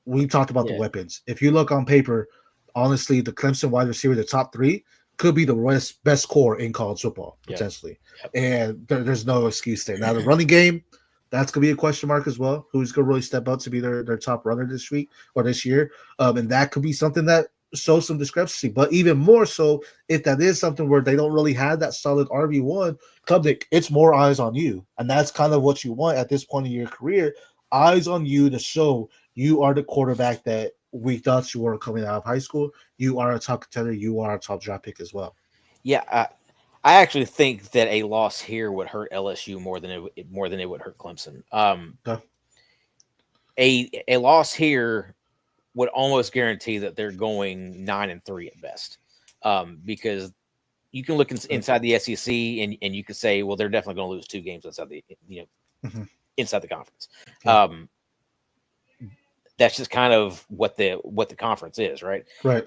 Speaker 1: we talked about the weapons. If you look on paper, honestly, the Clemson wide receiver, the top three, could be the best core in college football, potentially. And there's no excuse there. Now, the running game, that's going to be a question mark as well. Who's going to really step up to be their top runner this week or this year? And that could be something that shows some discrepancy. But even more so, if that is something where they don't really have that solid RB1, Klubnik, it's more eyes on you. And that's kind of what you want at this point in your career. Eyes on you to show you are the quarterback that we thought you were coming out of high school. You are a top contender. You are a top draft pick as well.
Speaker 3: Yeah, I actually think that a loss here would hurt LSU more than it would hurt Clemson. A loss here would almost guarantee that they're going 9-3 at best, because you can look inside the SEC and you can say, well, they're definitely going to lose 2 games inside the inside the conference. That's just kind of what the conference is, right?
Speaker 1: Right.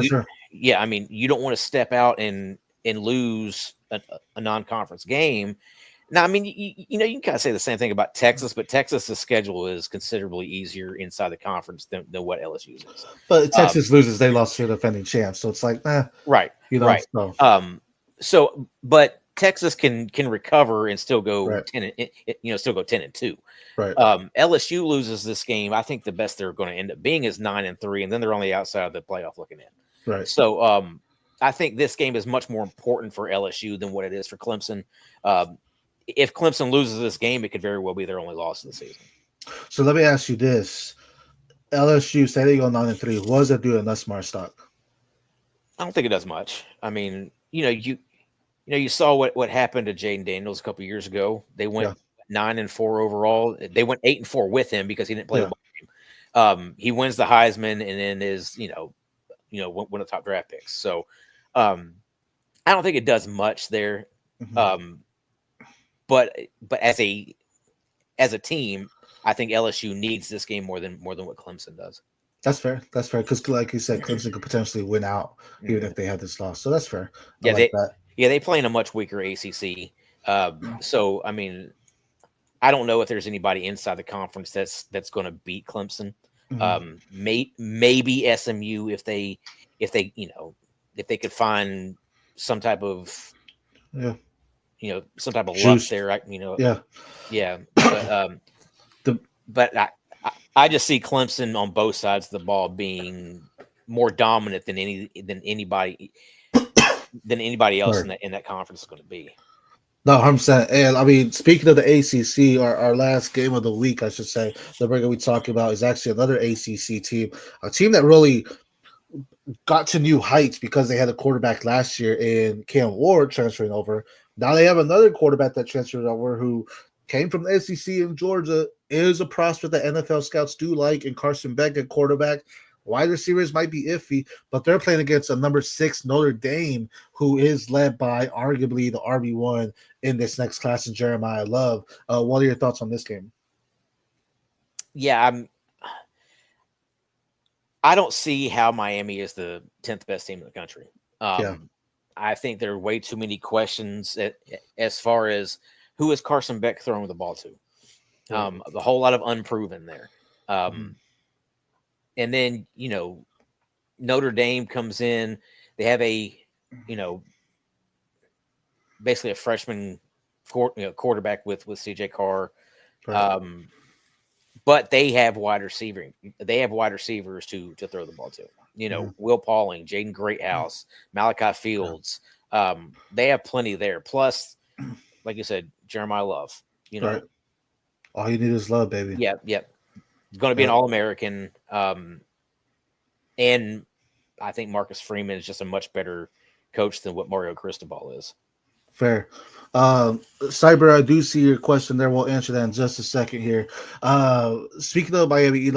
Speaker 3: Sure. Yeah, I mean, you don't want to step out and lose a non-conference game. Now, I mean, you can kind of say the same thing about Texas, but Texas's schedule is considerably easier inside the conference than what LSU's is.
Speaker 1: But Texas loses, they lost to the defending champs, so it's like,
Speaker 3: right, right. So, but Texas can recover and still go 10-2.
Speaker 1: Right.
Speaker 3: LSU loses this game. I think the best they're going to end up being is 9-3, and then they're on the outside of the playoff looking in.
Speaker 1: Right.
Speaker 3: So, I think this game is much more important for LSU than what it is for Clemson. If Clemson loses this game, it could very well be their only loss of the season.
Speaker 1: So let me ask you this: LSU, say they go 9-3, what does that do in Lesmar stock?
Speaker 3: I don't think it does much. I mean, you saw what happened to Jaden Daniels a couple of years ago. They went 9-4 overall. They went 8-4 with him because he didn't play the ball game. He wins the Heisman and then is one of the top draft picks. So I don't think it does much there. But as a team, I think LSU needs this game more than what Clemson does.
Speaker 1: That's fair. That's fair. Because like you said, Clemson could potentially win out even if they had this loss. So that's fair.
Speaker 3: They play in a much weaker ACC. So I mean, I don't know if there's anybody inside the conference that's going to beat Clemson. Maybe SMU if they could find some type of some type of luck there. But I just see Clemson on both sides of the ball being more dominant than anybody else in that conference is going to be.
Speaker 1: No, 100%. And I mean, speaking of the ACC, our last game of the week, I should say, the break we talking about is actually another ACC team, a team that really got to new heights because they had a quarterback last year in Cam Ward transferring over. Now they have another quarterback that transferred over who came from the SEC in Georgia, is a prospect that NFL scouts do like, and Carson Beck at quarterback. Wide receivers might be iffy, but they're playing against a number 6 Notre Dame, who is led by arguably the RB1 in this next class in Jeremiah Love. What are your thoughts on this game?
Speaker 3: Yeah, I don't see how Miami is the 10th best team in the country. I think there are way too many questions as far as who is Carson Beck throwing the ball to. A whole lot of unproven there. And then, Notre Dame comes in. They have basically a freshman quarterback with CJ Carr.
Speaker 1: Right.
Speaker 3: But they have wide receivers to throw the ball to. Will Pauling, Jaden Greathouse, Malachi Fields. They have plenty there. Plus, like you said, Jeremiah Love.
Speaker 1: Right. All you need is love, baby.
Speaker 3: Yep. Going to be an All-American. And I think Marcus Freeman is just a much better coach than what Mario Cristobal is.
Speaker 1: Fair. Cyber, I do see your question there. We'll answer that in just a second here. Speaking of Miami,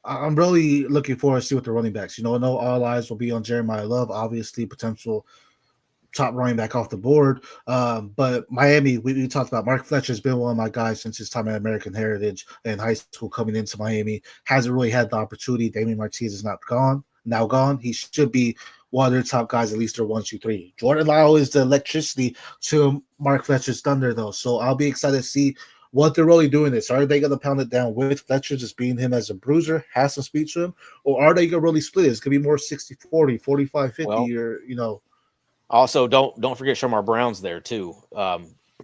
Speaker 1: I'm really looking forward to see what the running backs. I know all eyes will be on Jeremiah Love, obviously potential top running back off the board. But Miami, we talked about Mark Fletcher's been one of my guys since his time at American Heritage in high school coming into Miami. Hasn't really had the opportunity. Damian Martinez is now gone. He should be one of their top guys, at least their 1, 2, 3. Jordan Lyle is the electricity to Mark Fletcher's thunder, though. So I'll be excited to see what they're really doing this. Are they going to pound it down with Fletcher, just being him as a bruiser, has some speed to him? Or are they going to really split it? It's going to be more 60-40, 45-50, or.
Speaker 3: Also, don't forget Shamar Brown's there, too.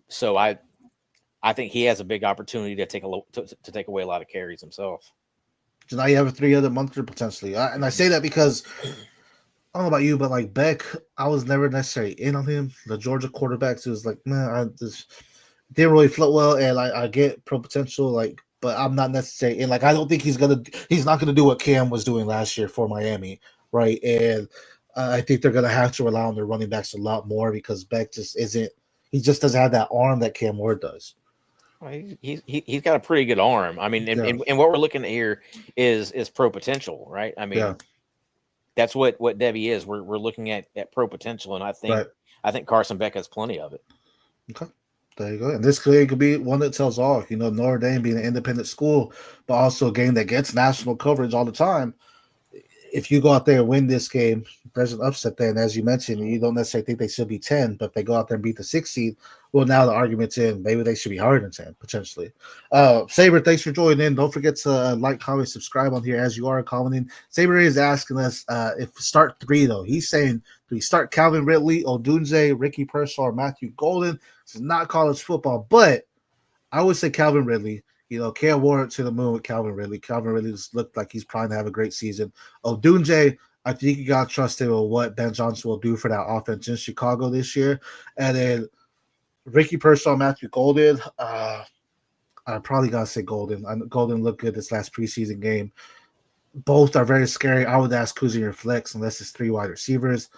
Speaker 3: So I think he has a big opportunity to take away a lot of carries himself.
Speaker 1: So now you have a 3-other monther potentially. And I say that because I don't know about you, but like Beck, I was never necessarily in on him. The Georgia quarterbacks, it was like, man, I just didn't really float well. And I get pro potential, but I'm not necessarily in. I don't think he's not gonna do what Cam was doing last year for Miami, right? And I think they're gonna have to rely on their running backs a lot more because Beck just isn't. He just doesn't have that arm that Cam Ward does.
Speaker 3: He's got a pretty good arm. I mean, and what we're looking at here is pro potential, right? I mean, that's what Devy is. We're looking at pro potential, and I think Carson Beck has plenty of it.
Speaker 1: Okay, there you go. And this could be one that tells all. Notre Dame being an independent school, but also a game that gets national coverage all the time. If you go out there and win this game, there's an upset there. And as you mentioned, you don't necessarily think they should be 10, but if they go out there and beat the 6 seed, well, now the argument's in. Maybe they should be higher than 10, potentially. Saber, thanks for joining in. Don't forget to like, comment, subscribe on here as you are commenting. Saber is asking us if start 3, though. He's saying, do we start Calvin Ridley, Odunze, Ricky Pearsall, or Matthew Golden? This is not college football, but I would say Calvin Ridley. Cam Ward to the moon with Calvin Ridley. Calvin Ridley just looked like he's probably going to have a great season. Odunze, I think you got to trust him with what Ben Johnson will do for that offense in Chicago this year. And then Ricky Pearsall, Matthew Golden. I probably got to say Golden. Golden looked good this last preseason game. Both are very scary. I would ask who's in your flex unless it's 3 wide receivers.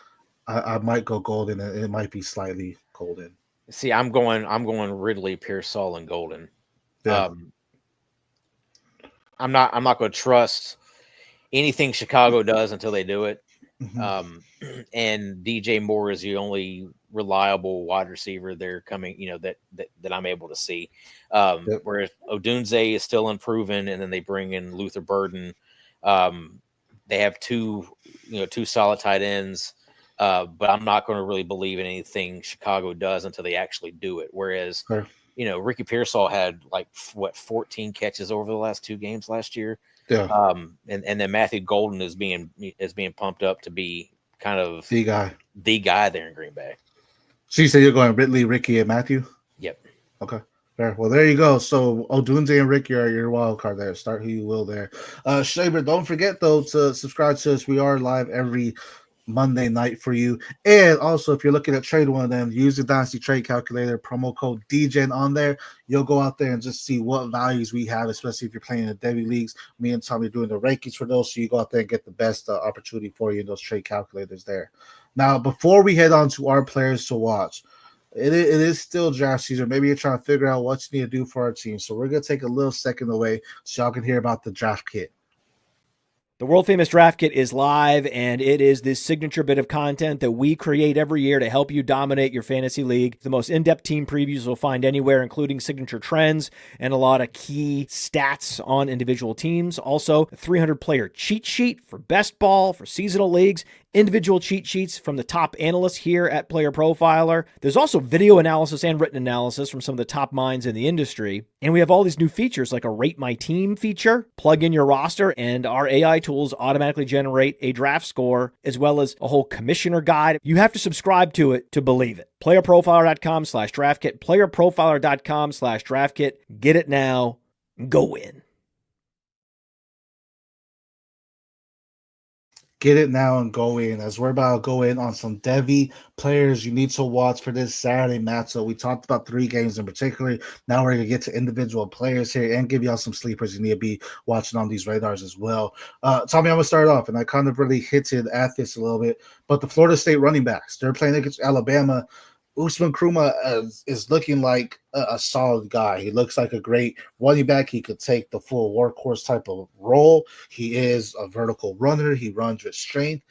Speaker 1: I might go Golden, and it might be slightly Golden.
Speaker 3: See, I'm going Ridley, Pearsall, and Golden.
Speaker 1: Yeah.
Speaker 3: I'm not going to trust anything Chicago does until they do it.
Speaker 1: Mm-hmm.
Speaker 3: And DJ Moore is the only reliable wide receiver they're coming, that I'm able to see. Whereas Odunze is still unproven, and then they bring in Luther Burden. They have two solid tight ends, but I'm not going to really believe in anything Chicago does until they actually do it. Whereas, Ricky Pearsall had 14 catches over the last 2 games last year.
Speaker 1: Yeah.
Speaker 3: And then Matthew Golden is being pumped up to be kind of
Speaker 1: the
Speaker 3: guy there in Green Bay.
Speaker 1: So you say you're going Ridley, Ricky, and Matthew?
Speaker 3: Yep.
Speaker 1: Okay. Fair. Well, there you go. So Odunze and Ricky are your wild card there. Start who you will there. Shaber, don't forget though to subscribe to us. We are live every Monday night for you. And also, if you're looking at trade one of them, use the Dynasty Trade Calculator, promo code DGen on there. You'll go out there and just see what values we have, especially if you're playing in the Devy leagues. Me and Tommy are doing the rankings for those, so you go out there and get the best opportunity for you in those trade calculators there. Now, before we head on to our players to watch, it is still draft season. Maybe you're trying to figure out what you need to do for our team. So we're going to take a little second away so y'all can hear about the draft kit.
Speaker 4: The world-famous Draft Kit is live, and it is this signature bit of content that we create every year to help you dominate your fantasy league. The most in-depth team previews you'll find anywhere, including signature trends and a lot of key stats on individual teams. Also, a 300-player cheat sheet for best ball, for seasonal leagues, individual cheat sheets from the top analysts here at Player Profiler. There's also video analysis and written analysis from some of the top minds in the industry. And we have all these new features like a Rate My Team feature, plug in your roster, and our AI tools automatically generate a draft score, as well as a whole commissioner guide. You have to subscribe to it to believe it. PlayerProfiler.com/draftkit, PlayerProfiler.com/draftkit. Get it now. Go win.
Speaker 1: Get it now and go in, as we're about to go in on some Devy players you need to watch for this Saturday matchup. We talked about 3 games in particular. Now we're going to get to individual players here and give y'all some sleepers you need to be watching on these radars as well. Tommy, I'm going to start off, and I kind of really hinted at this a little bit, but the Florida State running backs, they're playing against Alabama. Usman Kruma is looking like a solid guy. He looks like a great running back. He could take the full workhorse type of role. He is a vertical runner. He runs with strength.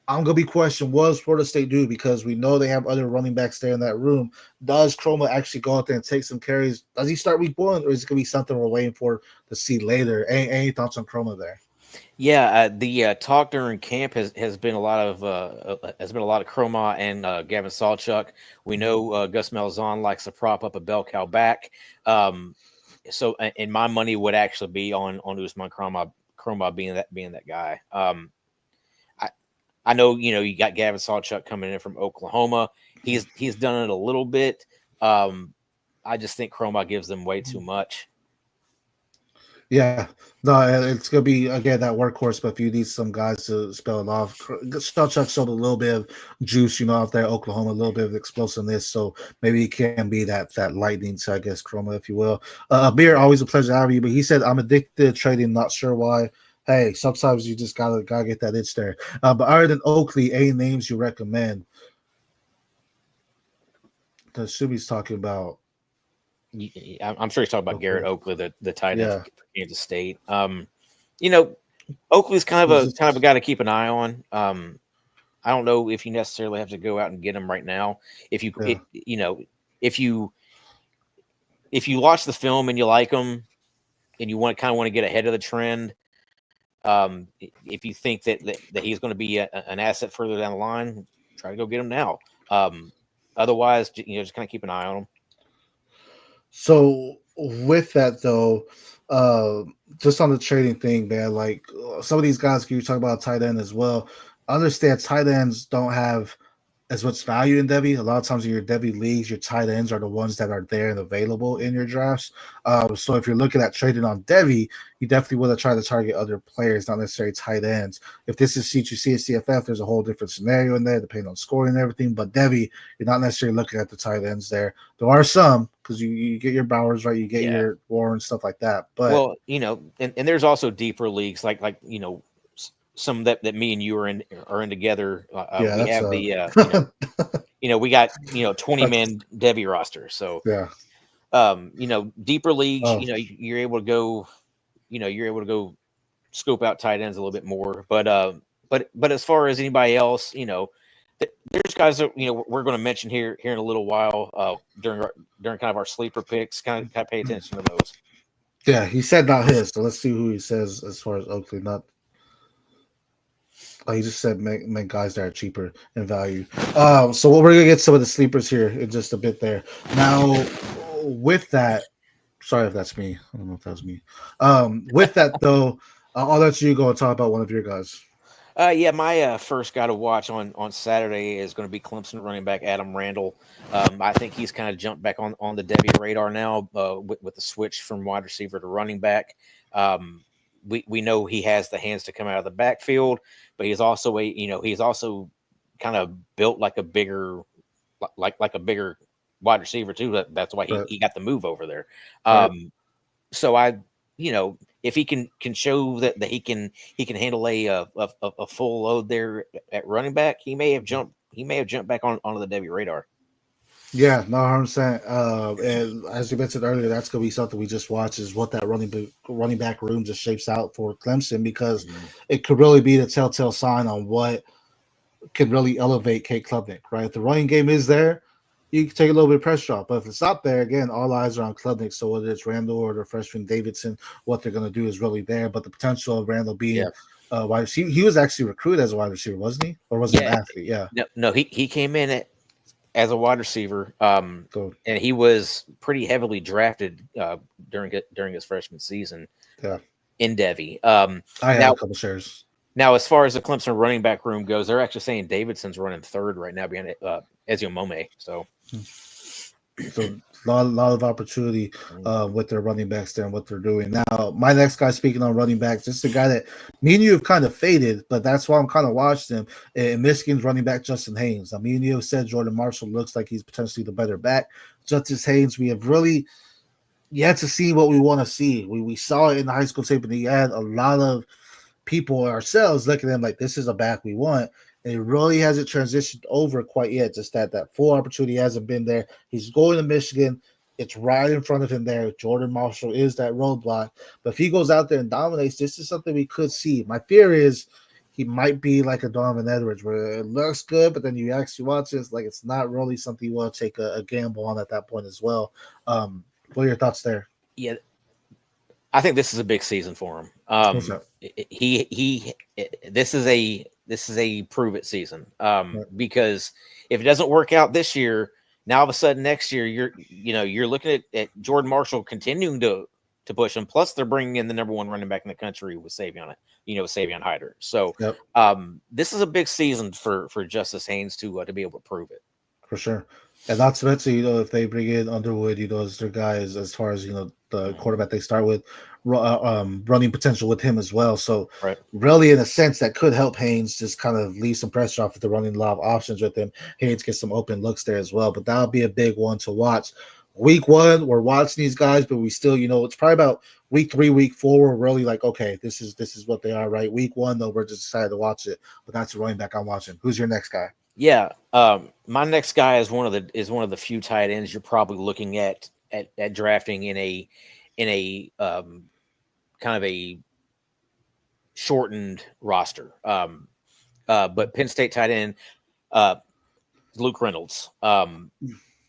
Speaker 1: I'm going to be questioning, what does Florida State do? Because we know they have other running backs there in that room. Does Kruma actually go out there and take some carries? Does he start week 1, or is it going to be something we're waiting for to see later? Any thoughts on Kruma there?
Speaker 3: Yeah, the talk during camp has been a lot of Chroma and Gavin Sawchuk. We know Gus Malzahn likes to prop up a bell cow back. So, and my money would actually be on Usman Chroma being that guy. I know, you got Gavin Sawchuk coming in from Oklahoma. He's done it a little bit. I just think Chroma gives them way too much.
Speaker 1: Yeah, no, it's going to be, again, that workhorse, but if you need some guys to spell it off, Sawchuk showed a little bit of juice, out there, Oklahoma, a little bit of explosiveness, so maybe he can be that lightning to, I guess, Chroma, if you will. Amir, always a pleasure to have you, but he said, I'm addicted to trading, not sure why. Hey, sometimes you just gotta get that itch there. But other than Oakley, any names you recommend? The Shuby's talking about.
Speaker 3: I'm sure he's talking about Garrett Oakley, the tight end for Kansas State. Oakley's kind of a guy to keep an eye on. I don't know if you necessarily have to go out and get him right now. If you watch the film and you like him, and you want to get ahead of the trend, if you think that he's going to be an asset further down the line, try to go get him now. Otherwise, just kind of keep an eye on him.
Speaker 1: So with that though, just on the trading thing, man, like some of these guys, you talk about tight end as well. I understand tight ends don't have as much value in Devy. A lot of times in your Devy leagues, your tight ends are the ones that are there and available in your drafts. So if you're looking at trading on Devy, you definitely want to try to target other players, not necessarily tight ends. If this is C2C and CFF, there's a whole different scenario in there, depending on scoring and everything. But Devy, you're not necessarily looking at the tight ends there. There are some, because you get your Bowers, right? You get your Warren, stuff like that. But
Speaker 3: and there's also deeper leagues like some that me and you are in together. We have we got 20-man Devy roster. So deeper leagues, you're able to go scope out tight ends a little bit more. But as far as anybody else, there's guys that we're going to mention here in a little while during kind of our sleeper picks. Kind of pay attention to those.
Speaker 1: Yeah, he said not his. So let's see who he says as far as Oakley. Not. He just said make guys that are cheaper in value. So we're going to get some of the sleepers here in just a bit there. Now, with that, sorry if that's me. I don't know if that was me. With that, though, I'll let you go and talk about one of your guys.
Speaker 3: My first guy to watch on Saturday is going to be Clemson running back Adam Randall. I think he's kind of jumped back on the Devy radar now with the switch from wide receiver to running back. We know he has the hands to come out of the backfield, but he's also he's also kind of built like a bigger wide receiver too. That's why he got the move over there. So if he can show that he can handle a full load there at running back, he may have jumped back onto the Devy radar.
Speaker 1: Yeah, no, 100%. And as you mentioned earlier, that's going to be something we just watch, is what that running back room just shapes out for Clemson, because it could really be the telltale sign on what can really elevate Kate Klubnik, right? If the running game is there, you can take a little bit of pressure off. But if it's not there, again, all eyes are on Klubnik. So whether it's Randall or the freshman Davidson, what they're going to do is really there. But the potential of Randall being wide receiver. He was actually recruited as a wide receiver, wasn't he? Or was he an athlete? Yeah.
Speaker 3: No, he came in as a wide receiver,
Speaker 1: So,
Speaker 3: and he was pretty heavily drafted during his freshman season.
Speaker 1: Yeah.
Speaker 3: In Devy.
Speaker 1: I have a couple shares.
Speaker 3: Now, as far as the Clemson running back room goes, they're actually saying Davidson's running third right now behind Ezio Mome. So
Speaker 1: a lot of opportunity with their running backs there and what they're doing. Now, my next guy, speaking on running backs, this is a guy that me and you have kind of faded, but that's why I'm kind of watching him. And Michigan's running back, Justin Haynes. I mean, you have said Jordan Marshall looks like he's potentially the better back. Justin Haynes, we have really yet to see what we want to see. We saw it in the high school tape, and he had a lot of people ourselves looking at him like this is a back we want. And it really hasn't transitioned over quite yet. Just that full opportunity hasn't been there. He's going to Michigan. It's right in front of him there. Jordan Marshall is that roadblock. But if he goes out there and dominates, this is something we could see. My fear is he might be like a Donovan Edwards, where it looks good, but then you actually watch it, it's like it's not really something you want to take a gamble on at that point as well. What are your thoughts there?
Speaker 3: Yeah, I think this is a big season for him. This is a prove it season. Because if it doesn't work out this year, now all of a sudden next year you're looking at Jordan Marshall continuing to push him. Plus they're bringing in the number one running back in the country with Savion, with Savion Hyder. So this is a big season for Justice Haynes to be able to prove it.
Speaker 1: For sure. And not to mention, if they bring in Underwood, as their guys, as far as, the quarterback they start with, running potential with him as well. So really, in a sense, that could help Haynes just kind of leave some pressure off if they're running a lot of options with him. Haynes gets some open looks there as well. But that'll be a big one to watch. Week 1, we're watching these guys, but we still, it's probably about week 3, week 4, we're really like, okay, this is what they are, right? Week 1, though, we're just excited to watch it. But that's the running back I'm watching. Who's your next guy?
Speaker 3: Yeah, my next guy is one of the few tight ends you're probably looking at drafting in a kind of a shortened roster. But Penn State tight end Luke Reynolds.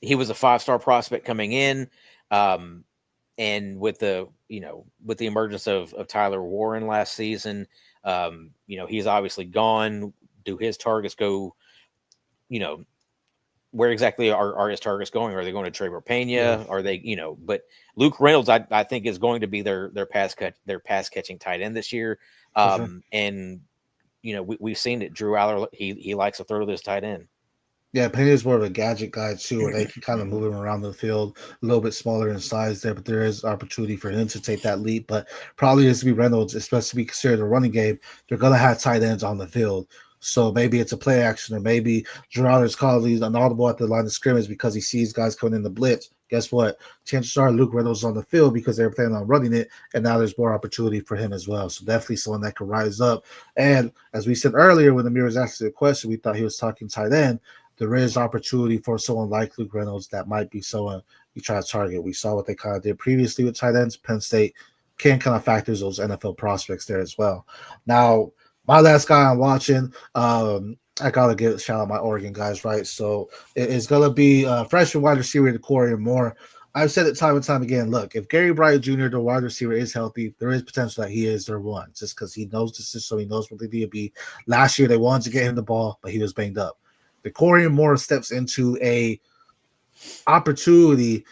Speaker 3: He was a 5-star prospect coming in, and with the emergence of Tyler Warren last season, he's obviously gone. Do his targets go? Where exactly are his targets going? Are they going to Trevor Pena? Yeah. Are they, but Luke Reynolds, I think, is going to be their pass catching tight end this year.
Speaker 1: Sure.
Speaker 3: And we've seen it. Drew Aller, he likes to throw to this tight end.
Speaker 1: Yeah, Pena is more of a gadget guy too, where they can kind of move him around the field, a little bit smaller in size there, but there is opportunity for him to take that leap. But probably is to be Reynolds, especially considered a running game. They're going to have tight ends on the field. So maybe it's a play action, or maybe Gerard is calling an audible at the line of scrimmage because he sees guys coming in the blitz. Guess what? Chances are Luke Reynolds is on the field because they're planning on running it, and now there's more opportunity for him as well. So definitely someone that can rise up. And as we said earlier, when Amir was asking the question, we thought he was talking tight end. There is opportunity for someone like Luke Reynolds that might be someone you try to target. We saw what they kind of did previously with tight ends. Penn State can kind of factor those NFL prospects there as well. Now, my last guy I'm watching, I got to give a shout out my Oregon guys, right? So it's going to be freshman wide receiver to Corey Moore. I've said it time and time again. Look, if Gary Bryant Jr., the wide receiver, is healthy, there is potential that he is their one, just because he knows the system, he knows what they need to be. Last year, they wanted to get him the ball, but he was banged up. The Corey Moore steps into a opportunity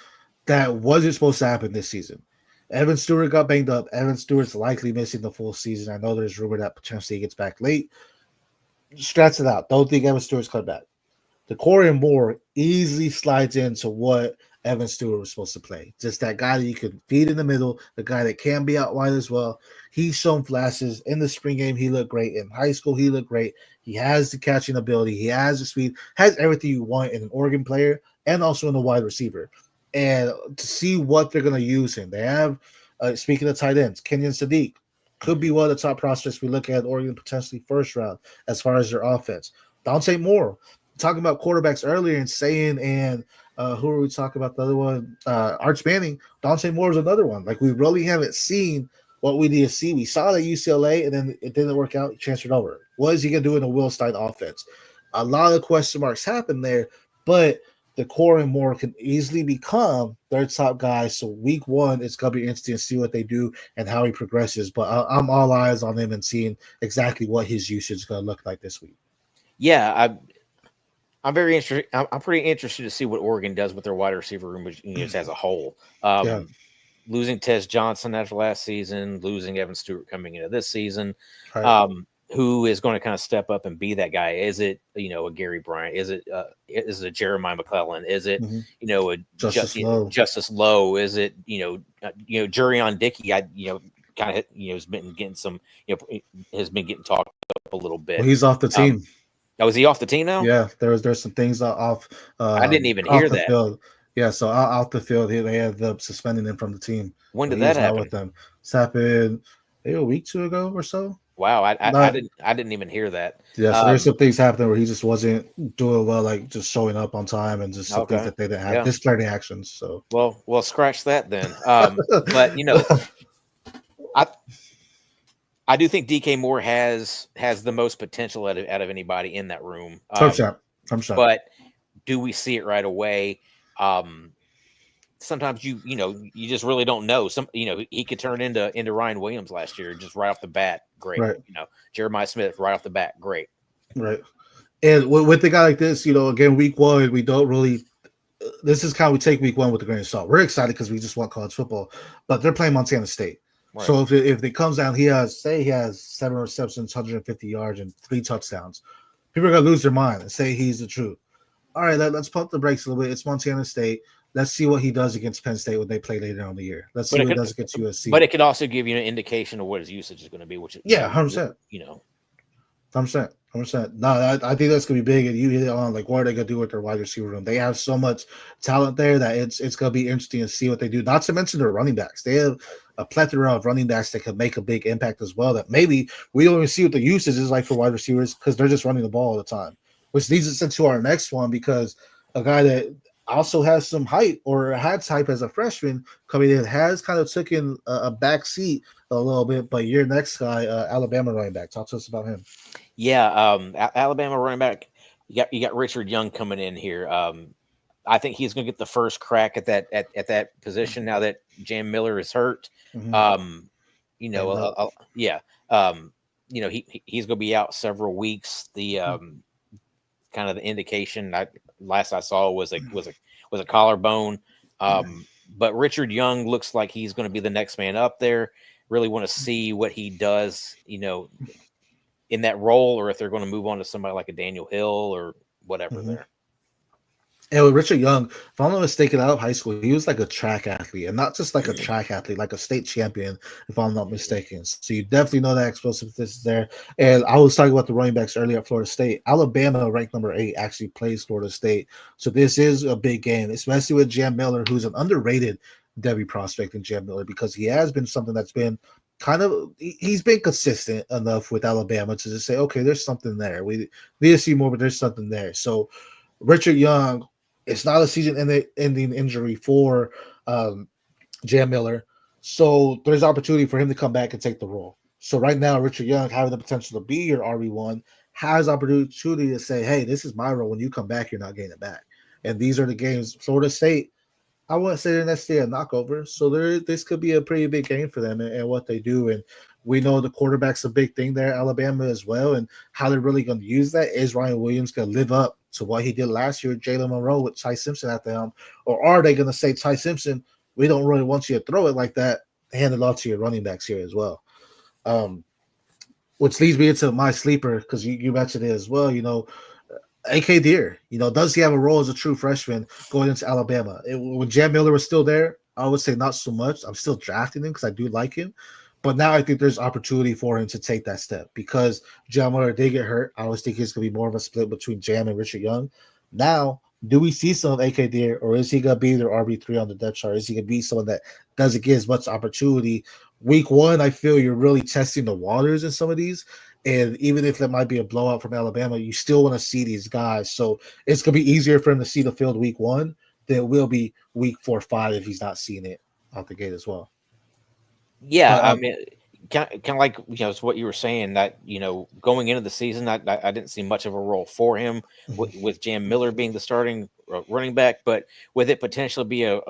Speaker 1: that wasn't supposed to happen this season. Evan Stewart got banged up. Evan Stewart's likely missing the full season. I know there's rumor that potentially he gets back late. Scratch it out. Don't think Evan Stewart's coming back. The Corey Moore easily slides into what Evan Stewart was supposed to play. Just that guy that you can feed in the middle, the guy that can be out wide as well. He's shown flashes. In the spring game, he looked great. In high school, he looked great. He has the catching ability. He has the speed, has everything you want in an Oregon player and also in a wide receiver. And to see what they're going to use him. They have, speaking of tight ends, Kenyon Sadiq could be one of the top prospects we look at Oregon potentially first round as far as their offense. Dante Moore, talking about quarterbacks earlier and saying, and who are we talking about? The other one, Arch Manning. Dante Moore is another one. Like, we really haven't seen what we need to see. We saw it at UCLA, and then it didn't work out. He transferred over. What is he going to do in a Will Stein offense? A lot of question marks happen there, but the core and more can easily become their top guy. So week 1, it's gonna be interesting to see what they do and how he progresses. But I'm all eyes on him and seeing exactly what his usage is gonna look like this week.
Speaker 3: Yeah, I'm very interested. I'm pretty interested to see what Oregon does with their wide receiver room, as a whole. Losing Tez Johnson after last season, losing Evan Stewart coming into this season.
Speaker 1: Right.
Speaker 3: Who is going to kind of step up and be that guy? Is it, a Gary Bryant? Is it a Jeremiah McClellan? Is it, a Justice Lowe? Is it, Jurion Dickey? Kind of, has been getting some, has been getting talked up a little bit.
Speaker 1: Well, he's off the team.
Speaker 3: Is he off the team now?
Speaker 1: Yeah, there's some things off.
Speaker 3: I didn't even hear that.
Speaker 1: Field. Yeah, so out the field, they ended up suspending him from the team.
Speaker 3: When did that happen?
Speaker 1: With them. This happened maybe a week, 2 ago or so.
Speaker 3: Wow, I didn't even hear that.
Speaker 1: Yeah, so there's some things happening where he just wasn't doing well, like just showing up on time and just some things that they didn't have, disciplinary actions. So
Speaker 3: well, scratch that then. But I do think DK Moore has the most potential out of anybody in that room.
Speaker 1: I'm sure.
Speaker 3: But do we see it right away? Sometimes you just really don't know. He could turn into Ryan Williams last year just right off the bat. Great.
Speaker 1: Right.
Speaker 3: Jeremiah Smith right off the bat. Great.
Speaker 1: Right. And with a guy like this, again, week 1, we don't really. This is kind of we take week 1 with a grain of salt. We're excited because we just want college football, but they're playing Montana State. Right. So if it comes down, he has 7 receptions, 150 yards, and 3 touchdowns. People are gonna lose their mind and say he's the truth. All right, let's pump the brakes a little bit. It's Montana State. Let's see what he does against Penn State when they play later on in the year. Let's see what he does against USC.
Speaker 3: But it could also give you an indication of what his usage is going to be.
Speaker 1: 100%. 100%. No, I think that's gonna be big. And you hit it on like what are they gonna do with their wide receiver room? They have so much talent there that it's gonna be interesting to see what they do. Not to mention their running backs. They have a plethora of running backs that can make a big impact as well. That maybe we don't even see what the usage is like for wide receivers because they're just running the ball all the time. Which leads us into our next one because a guy that also has some hype or had hype as a freshman coming in has kind of taken a back seat a little bit. But your next guy, Alabama running back, talk to us about him.
Speaker 3: Yeah, Alabama running back. You got Richard Young coming in here. I think he's going to get the first crack at that position now that Jam Miller is hurt. Mm-hmm. He's going to be out several weeks. The kind of the indication last I saw was a collarbone. But Richard Young looks like he's going to be the next man up there. Really want to see what he does, in that role, or if they're going to move on to somebody like a Daniel Hill or whatever there.
Speaker 1: And with Richard Young, if I'm not mistaken, out of high school, he was like a track athlete, and not just like a track athlete, like a state champion, if I'm not mistaken. So you definitely know that explosiveness is there. And I was talking about the running backs earlier at Florida State. Alabama, ranked number 8, actually plays Florida State. So this is a big game, especially with Jam Miller, who's an underrated Devy prospect in Jam Miller, because he has been something that's been he's been consistent enough with Alabama to just say, okay, there's something there. We need to see more, but there's something there. So Richard Young, it's not a season-ending injury for Jam Miller. So there's opportunity for him to come back and take the role. So right now, Richard Young, having the potential to be your RB1, has opportunity to say, hey, this is my role. When you come back, you're not getting it back. And these are the games. Florida State, I wouldn't say they're necessarily a knockover. So this could be a pretty big game for them and what they do. And we know the quarterback's a big thing there, Alabama as well. And how they're really going to use that. Is Ryan Williams going to live up to what he did last year, Jalen Monroe with Ty Simpson at the helm? Or are they going to say, Ty Simpson, we don't really want you to throw it like that. Hand it off to your running backs here as well. Which leads me into my sleeper, because you mentioned it as well, A.K. Deer, does he have a role as a true freshman going into Alabama? When Jam Miller was still there, I would say not so much. I'm still drafting him because I do like him. But now I think there's opportunity for him to take that step because Jam Miller did get hurt. I always think it's going to be more of a split between Jam and Richard Young. Now, do we see some of A.K. Deer, or is he going to be their RB3 on the depth chart? Is he going to be someone that doesn't get as much opportunity? Week 1, I feel you're really testing the waters in some of these. And even if it might be a blowout from Alabama, you still want to see these guys. So it's going to be easier for him to see the field week 1 than it will be week 4 or 5 if he's not seeing it out the gate as well.
Speaker 3: Yeah, I mean, kind of like, it's what you were saying that, going into the season, I didn't see much of a role for him with Jam Miller being the starting running back, but with it potentially be a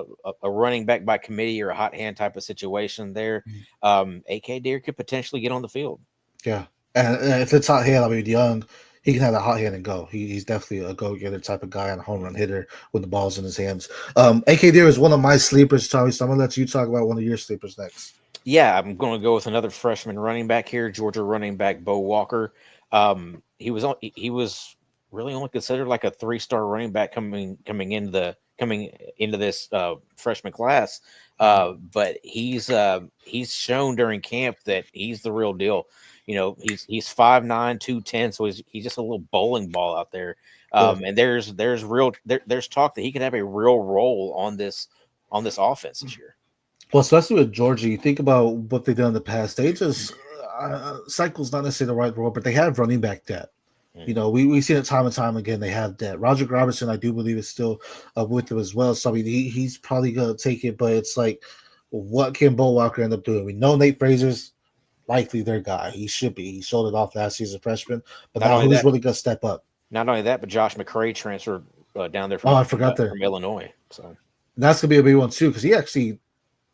Speaker 3: running back by committee or a hot hand type of situation there, AK Deer could potentially get on the field.
Speaker 1: Yeah, and if it's hot hand, I mean Young, he can have a hot hand and go. He's definitely a go-getter type of guy and a home run hitter with the balls in his hands. AK Deer is one of my sleepers, Tommy. So I'm gonna let you talk about one of your sleepers next.
Speaker 3: Yeah, I'm going to go with another freshman running back here, Georgia running back Bo Walker. He was really only considered like a 3-star running back coming into this freshman class, but he's shown during camp that he's the real deal. You know, he's 5'9", 210, so he's just a little bowling ball out there. And there's talk that he could have a real role on this offense this year.
Speaker 1: Well, especially with Georgia, you think about what they've done in the past. They just cycle's not necessarily the right word, but they have running back depth. You know, we see it time and time again. They have that. Roger Robertson, I do believe, is still with them as well. So I mean, he's probably gonna take it, but it's like, what can Bo Walker end up doing? We know Nate Fraser's likely their guy. He should be. He showed it off last season, freshman. But now who's really gonna step up?
Speaker 3: Not only that, but Josh McCray transferred down there from Illinois. So
Speaker 1: that's gonna be a big one too, because he actually.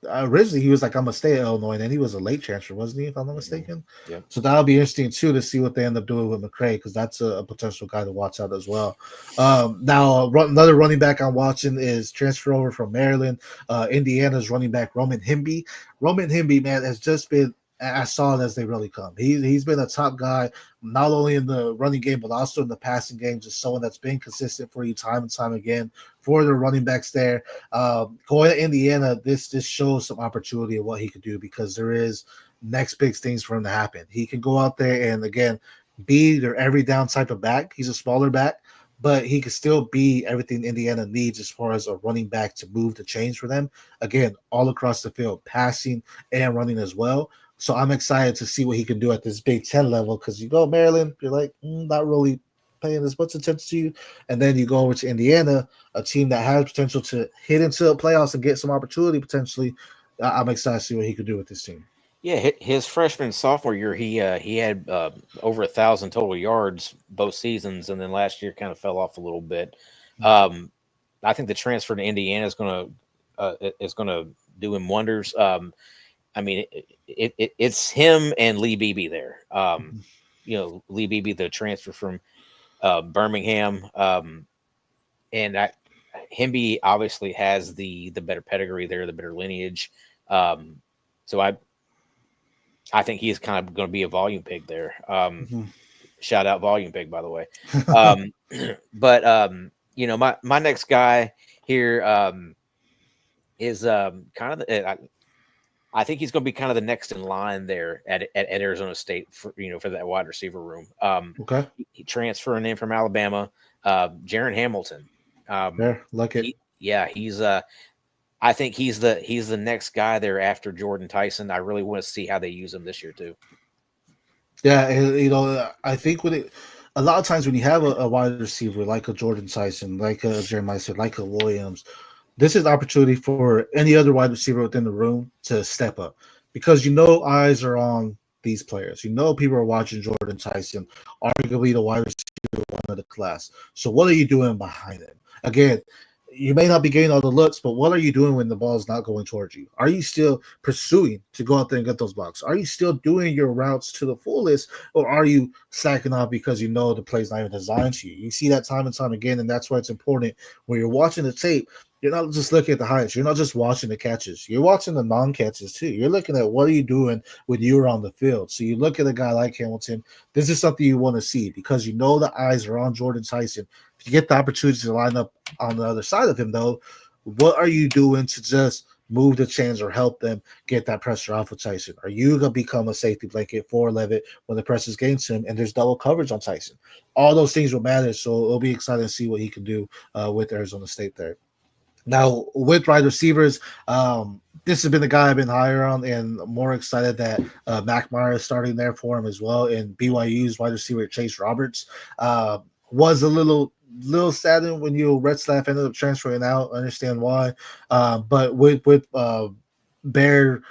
Speaker 1: Originally, he was like, I'm going to stay at Illinois, and then he was a late transfer, wasn't he, if I'm not mistaken?
Speaker 3: Yeah.
Speaker 1: So that'll be interesting, too, to see what they end up doing with McCray, because that's a potential guy to watch out as well. Now, another running back I'm watching is transfer over from Maryland, Indiana's running back, Roman Himby. Roman Himby, man, has just been as solid as they really come. He's been a top guy, not only in the running game, but also in the passing game, just someone that's been consistent for you time and time again for the running backs there. Going to Indiana, this shows some opportunity of what he could do, because there is next big things for him to happen. He can go out there and, again, be their every down type of back. He's a smaller back, but he can still be everything Indiana needs as far as a running back to move the chains for them. Again, all across the field, passing and running as well. So I'm excited to see what he can do at this Big Ten level, because you go Maryland, you're like, not really paying as much attention to you. And then you go over to Indiana, a team that has potential to hit into the playoffs and get some opportunity potentially. I'm excited to see what he can do with this team.
Speaker 3: Yeah, his freshman and sophomore year, he had over 1,000 total yards both seasons, and then last year kind of fell off a little bit. I think the transfer to Indiana is going to do him wonders. I mean, it's him and Lee Beebe there. You know, Lee Beebe, the transfer from Birmingham, and Himby obviously has the better pedigree there, the better lineage. So I think he's kind of going to be a volume pig there. Shout out volume pig, by the way. But you know, my next guy here is kind of I think he's going to be kind of the next in line there at Arizona State for that wide receiver room.
Speaker 1: Okay.
Speaker 3: He transferring in from Alabama, Jaron Hamilton.
Speaker 1: Like it.
Speaker 3: He's I think he's the next guy there after Jordan Tyson. I really want to see how they use him this year too.
Speaker 1: Yeah, you know, I think a lot of times when you have a wide receiver like a Jordan Tyson, like a Jeremiah, like a Williams, this is an opportunity for any other wide receiver within the room to step up, because eyes are on these players. People are watching Jordan Tyson, arguably the wide receiver one of the class. So what are you doing behind him? Again, you may not be getting all the looks, but what are you doing when the ball is not going towards you? Are you still pursuing to go out there and get those blocks? Are you still doing your routes to the fullest, or are you sacking off because the play's not even designed to you? You see that time and time again, and that's why it's important when you're watching the tape. You're not just looking at the highlights. You're not just watching the catches. You're watching the non-catches too. You're looking at what are you doing when you're on the field. So you look at a guy like Hamilton. This is something you want to see, because the eyes are on Jordan Tyson. If you get the opportunity to line up on the other side of him, though, what are you doing to just move the chains or help them get that pressure off of Tyson? Are you going to become a safety blanket for Levitt when the press is getting to him and there's double coverage on Tyson? All those things will matter. So it'll be exciting to see what he can do with Arizona State there. Now, with wide receivers, this has been the guy I've been higher on, and more excited that McMyer is starting there for him as well. And BYU's wide receiver Chase Roberts was a little saddened when Retzlaff ended up transferring out. I understand why, but with Bear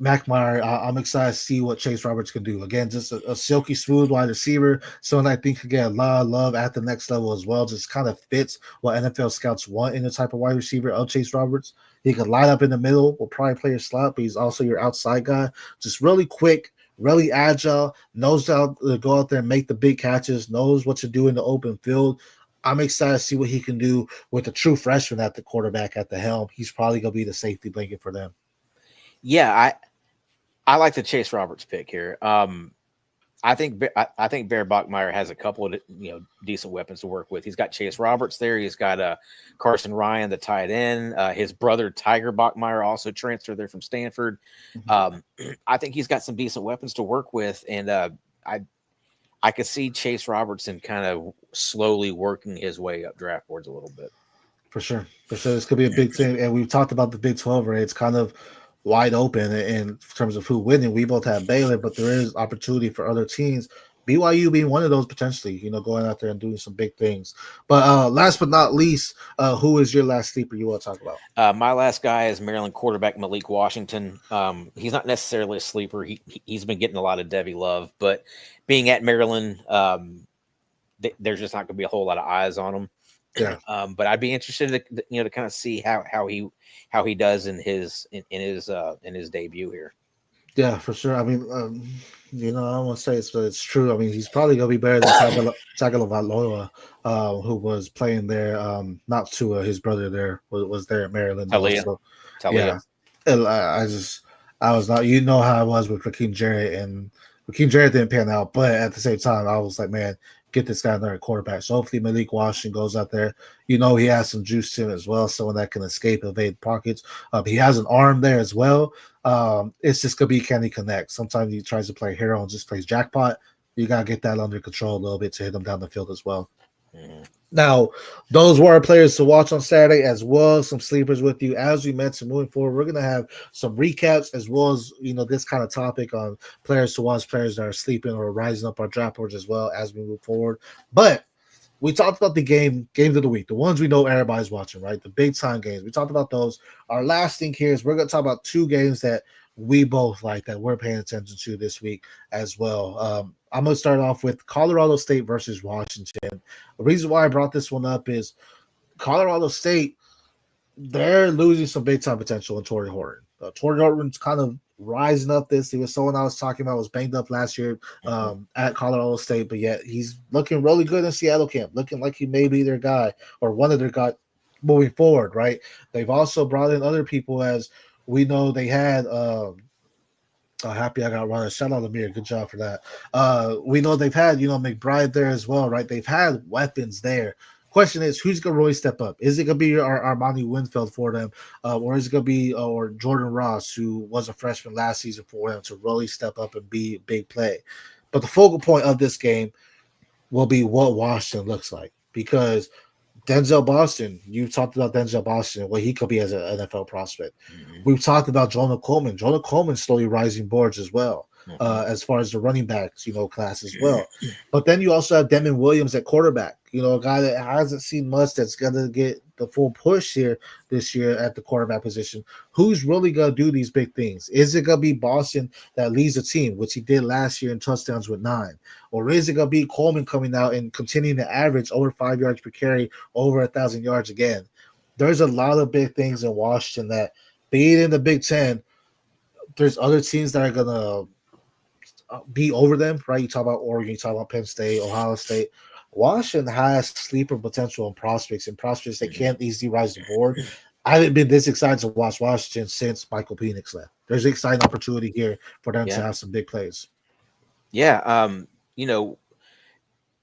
Speaker 1: McMyer, I'm excited to see what Chase Roberts can do. Again, just a silky smooth wide receiver. Someone I think could get a lot of love at the next level as well. Just kind of fits what NFL scouts want in the type of wide receiver of Chase Roberts. He can line up in the middle, will probably play your slot, but he's also your outside guy. Just really quick, really agile, knows how to go out there and make the big catches, knows what to do in the open field. I'm excited to see what he can do with a true freshman at the quarterback at the helm. He's probably going to be the safety blanket for them.
Speaker 3: Yeah, I like the Chase Roberts pick here. I think Bear Bachmeier has a couple of decent weapons to work with. He's got Chase Roberts there. He's got Carson Ryan, the tight end. His brother Tiger Bachmeier also transferred there from Stanford. I think he's got some decent weapons to work with, and I could see Chase Robertson kind of slowly working his way up draft boards a little bit.
Speaker 1: For sure. This could be a big thing, and we've talked about the Big 12, right? It's kind of wide open in terms of who winning. We both have Baylor, but there is opportunity for other teams. BYU being one of those potentially, going out there and doing some big things. But last but not least, who is your last sleeper you want to talk about?
Speaker 3: My last guy is Maryland quarterback Malik Washington. He's not necessarily a sleeper. He's been getting a lot of Devy love, but being at Maryland, there's just not going to be a whole lot of eyes on him.
Speaker 1: Yeah.
Speaker 3: But I'd be interested to kind of see how he does in his debut here.
Speaker 1: Yeah, for sure. I mean, I don't want to say it's true. I mean, he's probably going to be better than Tagovailoa, who was playing there. Not Tua, his brother there was there at Maryland.
Speaker 3: Talia.
Speaker 1: Yeah, and I was not. You know how I was with Raheem Jarrett, and Raheem Jarrett didn't pan out. But at the same time, I was like, man, get this guy another quarterback. So hopefully Malik Washington goes out there. He has some juice to him as well, someone that can escape, evade pockets. He has an arm there as well. It's just going to be can he connect. Sometimes he tries to play hero and just plays jackpot. You got to get that under control a little bit to hit him down the field as well.
Speaker 3: Mm-hmm.
Speaker 1: Now, those were our players to watch on Saturday, as well as some sleepers with you. As we mentioned, moving forward, we're going to have some recaps as well as, this kind of topic on players to watch, players that are sleeping or rising up our draft boards as well as we move forward. But we talked about the games of the week, the ones we know everybody's watching, right? The big time games. We talked about those. Our last thing here is we're going to talk about two games that we both like that we're paying attention to this week as well. I'm going to start off with Colorado State versus Washington. The reason why I brought this one up is Colorado State, they're losing some big-time potential in Torrey Horton. Torrey Horton's kind of rising up this. He was someone I was talking about, was banged up last year at Colorado State, but yet he's looking really good in Seattle camp, looking like he may be their guy or one of their guys moving forward, right? They've also brought in other people, as we know they had happy I got runner. Shout out to Amir. Good job for that. We know they've had, McBride there as well, right? They've had weapons there. Question is, who's going to really step up? Is it going to be our Armani Winfield for them? Or is it going to be or Jordan Ross, who was a freshman last season for them, to really step up and be a big play? But the focal point of this game will be what Washington looks like, because Denzel Boston, you talked about Denzel Boston, what he could be as an NFL prospect. Mm-hmm. We've talked about Jonah Coleman. Jonah Coleman slowly rising boards as well, as far as the running backs, class as well. But then you also have Demon Williams at quarterback, a guy that hasn't seen much, that's going to get the full push here this year at the quarterback position. Who's really going to do these big things? Is it going to be Boston that leads the team, which he did last year in touchdowns with 9? Or is it going to be Coleman coming out and continuing to average over 5 yards per carry, over 1,000 yards again? There's a lot of big things in Washington that, being in the Big Ten, there's other teams that are going to be over them, right? You talk about Oregon, you talk about Penn State, Ohio State. Washington has sleeper potential and prospects that can't easily rise the board. I haven't been this excited to watch Washington since Michael Penix left. There's an exciting opportunity here for them to have some big plays.
Speaker 3: Yeah.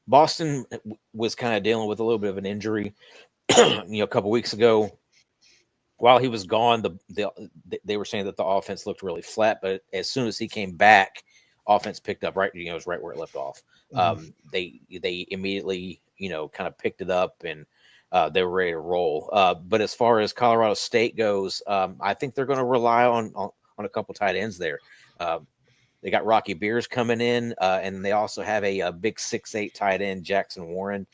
Speaker 3: Boston was kind of dealing with a little bit of an injury, a couple weeks ago. While he was gone, they were saying that the offense looked really flat, but as soon as he came back, offense picked up right where it left off. They immediately, kind of picked it up, and they were ready to roll. But as far as Colorado State goes, I think they're going to rely on a couple tight ends there. They got Rocky Beers coming in, and they also have a big 6'8" tight end, Jackson Warren.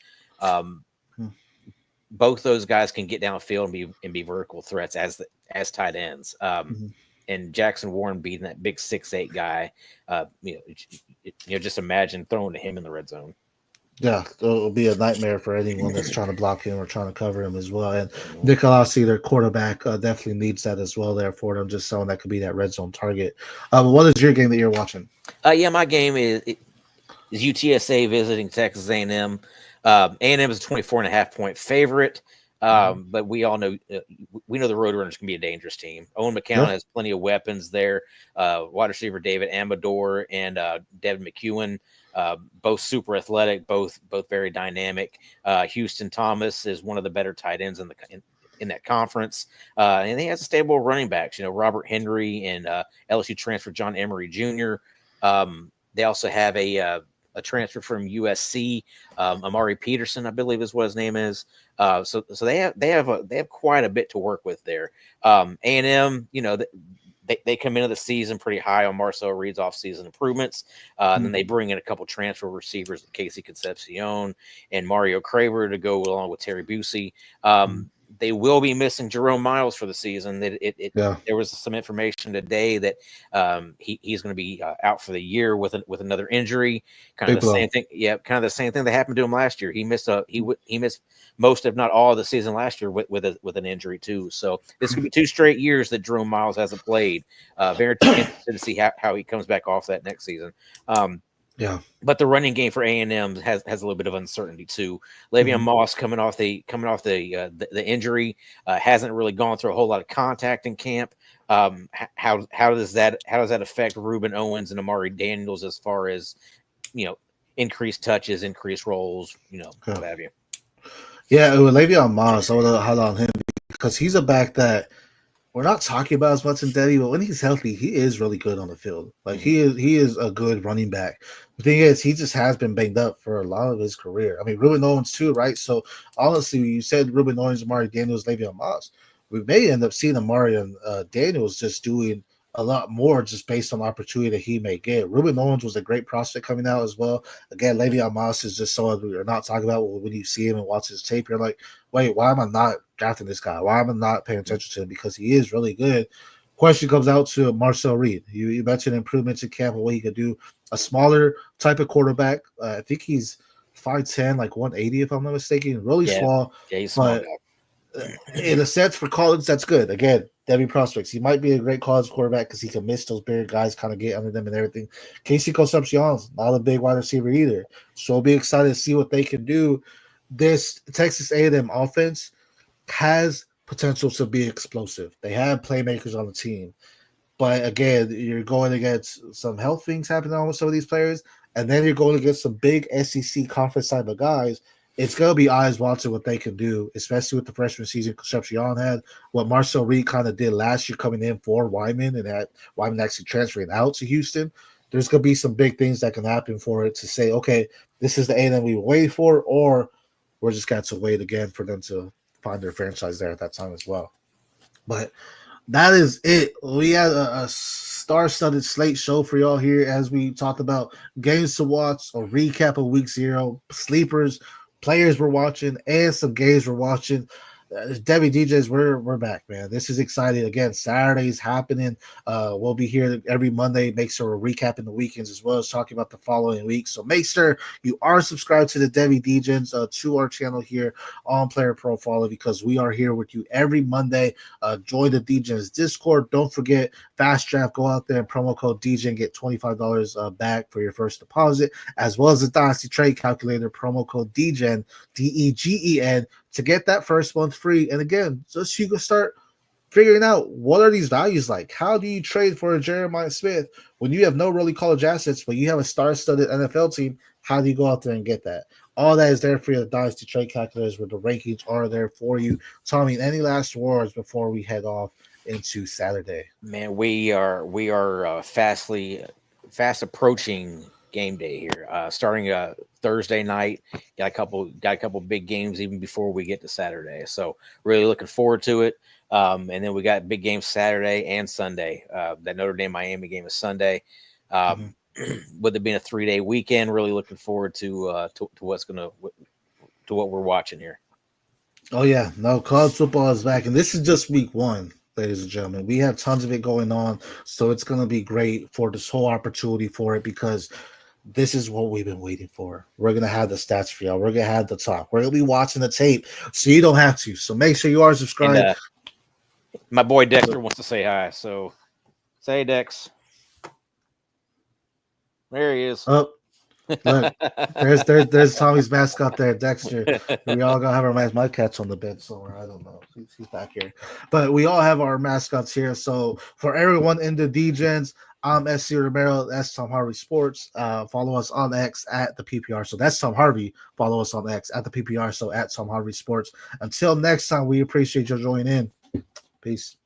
Speaker 3: Both those guys can get downfield and be vertical threats as tight ends. and Jackson Warren beating that big 6'8" guy, just imagine throwing to him in the red zone.
Speaker 1: Yeah, it'll be a nightmare for anyone that's trying to block him or trying to cover him as well. And Nicolasi, their quarterback, definitely needs that as well there for them, just someone that could be that red zone target. What is your game that you're watching?
Speaker 3: My game is UTSA visiting Texas A&M. A&M is a 24.5-point favorite. But we all know we know the Roadrunners can be a dangerous team. Owen McCown has plenty of weapons there. Wide receiver David Amador and Devin McEwen, both super athletic, both very dynamic. Houston Thomas is one of the better tight ends in that conference, and he has a stable running backs. Robert Henry and LSU transfer John Emery Jr. They also have a transfer from USC, Amari Peterson, I believe is what his name is. So they have quite a bit to work with there. A&M, they come into the season pretty high on Marcel Reed's offseason improvements. And then they bring in a couple transfer receivers, Casey Concepcion and Mario Craver, to go along with Terry Busey. They will be missing Jerome Miles for the season. There was some information today that he's going to be out for the year with another injury. Kind of the same thing. Yeah, kind of the same thing that happened to him last year. He missed most, if not all, of the season last year with an injury too. So this could be 2 straight years that Jerome Miles hasn't played. Very interested to see how he comes back off that next season. But the running game for A&M has a little bit of uncertainty too. Le'Veon Moss coming off the injury, hasn't really gone through a whole lot of contact in camp. How does that affect Reuben Owens and Amari Daniels as far as increased touches, increased roles, what have you?
Speaker 1: Yeah, with Le'Veon Moss, I would highlight on him because he's a back that we're not talking about as much in Devy, but when he's healthy, he is really good on the field. Like he is a good running back. The thing is, he just has been banged up for a lot of his career. I mean, Reuben Owens too, right? So honestly, you said Reuben Owens, Amari Daniels, Le'Veon Moss. We may end up seeing Amari and Daniels just doing a lot more just based on the opportunity that he may get. Reuben Owens was a great prospect coming out as well. Again, Le'Veon Moss is just someone we're not talking about. When you see him and watch his tape, you're like, wait, why am I not drafting this guy? Why am I not paying attention to him? Because he is really good. Question comes out to Marcel Reed. You mentioned improvements in camp and what he could do. A smaller type of quarterback. I think he's 5'10", like 180, if I'm not mistaken. Really small.
Speaker 3: Yeah, he's small.
Speaker 1: In a sense, for college, that's good. Again, Devy prospects. He might be a great college quarterback because he can miss those bigger guys, kind of get under them and everything. Casey Concepcion's not a big wide receiver either. So I'll be excited to see what they can do. This Texas A&M offense has potential to be explosive. They have playmakers on the team. But again, you're going against some health things happening with some of these players, and then you're going against some big SEC conference type of guys. It's going to be eyes watching what they can do, especially with the freshman season Concepcion had. What Marcel Reed kind of did last year coming in for Wyman, and that Wyman actually transferring out to Houston. There's going to be some big things that can happen for it to say, okay, this is the A&M we were waiting for, or we're just going to wait again for them to find their franchise there at that time as well. But that is it. We had a star-studded slate show for y'all here as we talked about games to watch, a recap of week 0, sleepers, players we're watching, and some games we're watching. Devy Degens, we're back, man. This is exciting. Again, Saturday's happening. We'll be here every Monday. Make sure we're recapping the weekends as well as talking about the following week. So make sure you are subscribed to the Devy Degens, to our channel here on Player Profiler, because we are here with you every Monday. Join the Degens Discord. Don't forget, Fast Draft. Go out there and promo code Degen, get $25 back for your first deposit, as well as the Dynasty Trade Calculator, promo code Degen, DEGEN, to get that first month free. And again, just so you can start figuring out what are these values like. How do you trade for a Jeremiah Smith when you have no really college assets, but you have a star-studded NFL team? How do you go out there and get that? All that is there for you. The Dynasty Trade Calculators, where the rankings are there for you. Tommy, any last words before we head off into Saturday?
Speaker 3: Man, we are fast approaching game day here. Starting Thursday night, got a couple big games even before we get to Saturday. So really looking forward to it. And then we got big games Saturday and Sunday. That Notre Dame Miami game is Sunday. With it being a 3-day weekend, really looking forward to what we're watching here.
Speaker 1: Oh yeah, no, college football is back, and this is just week 1. ladies and gentlemen. We have tons of it going on, so it's going to be great for this whole opportunity for it because this is what we've been waiting for. We're going to have the stats for y'all. We're going to have the talk. We're going to be watching the tape, so you don't have to. So make sure you are subscribed.
Speaker 3: And, my boy Dexter wants to say hi, so say Dex. There he is.
Speaker 1: Oh, look, there's Tommy's mascot there, Dexter. We all gonna have our my cat's on the bed somewhere. I don't know. He's back here, but we all have our mascots here. So for everyone in the Degens, I'm SC Romero. That's Tom Harvey Sports. Follow us on X at the PPR. So that's Tom Harvey. Follow us on X at the PPR. So at Tom Harvey Sports. Until next time, we appreciate you joining in. Peace.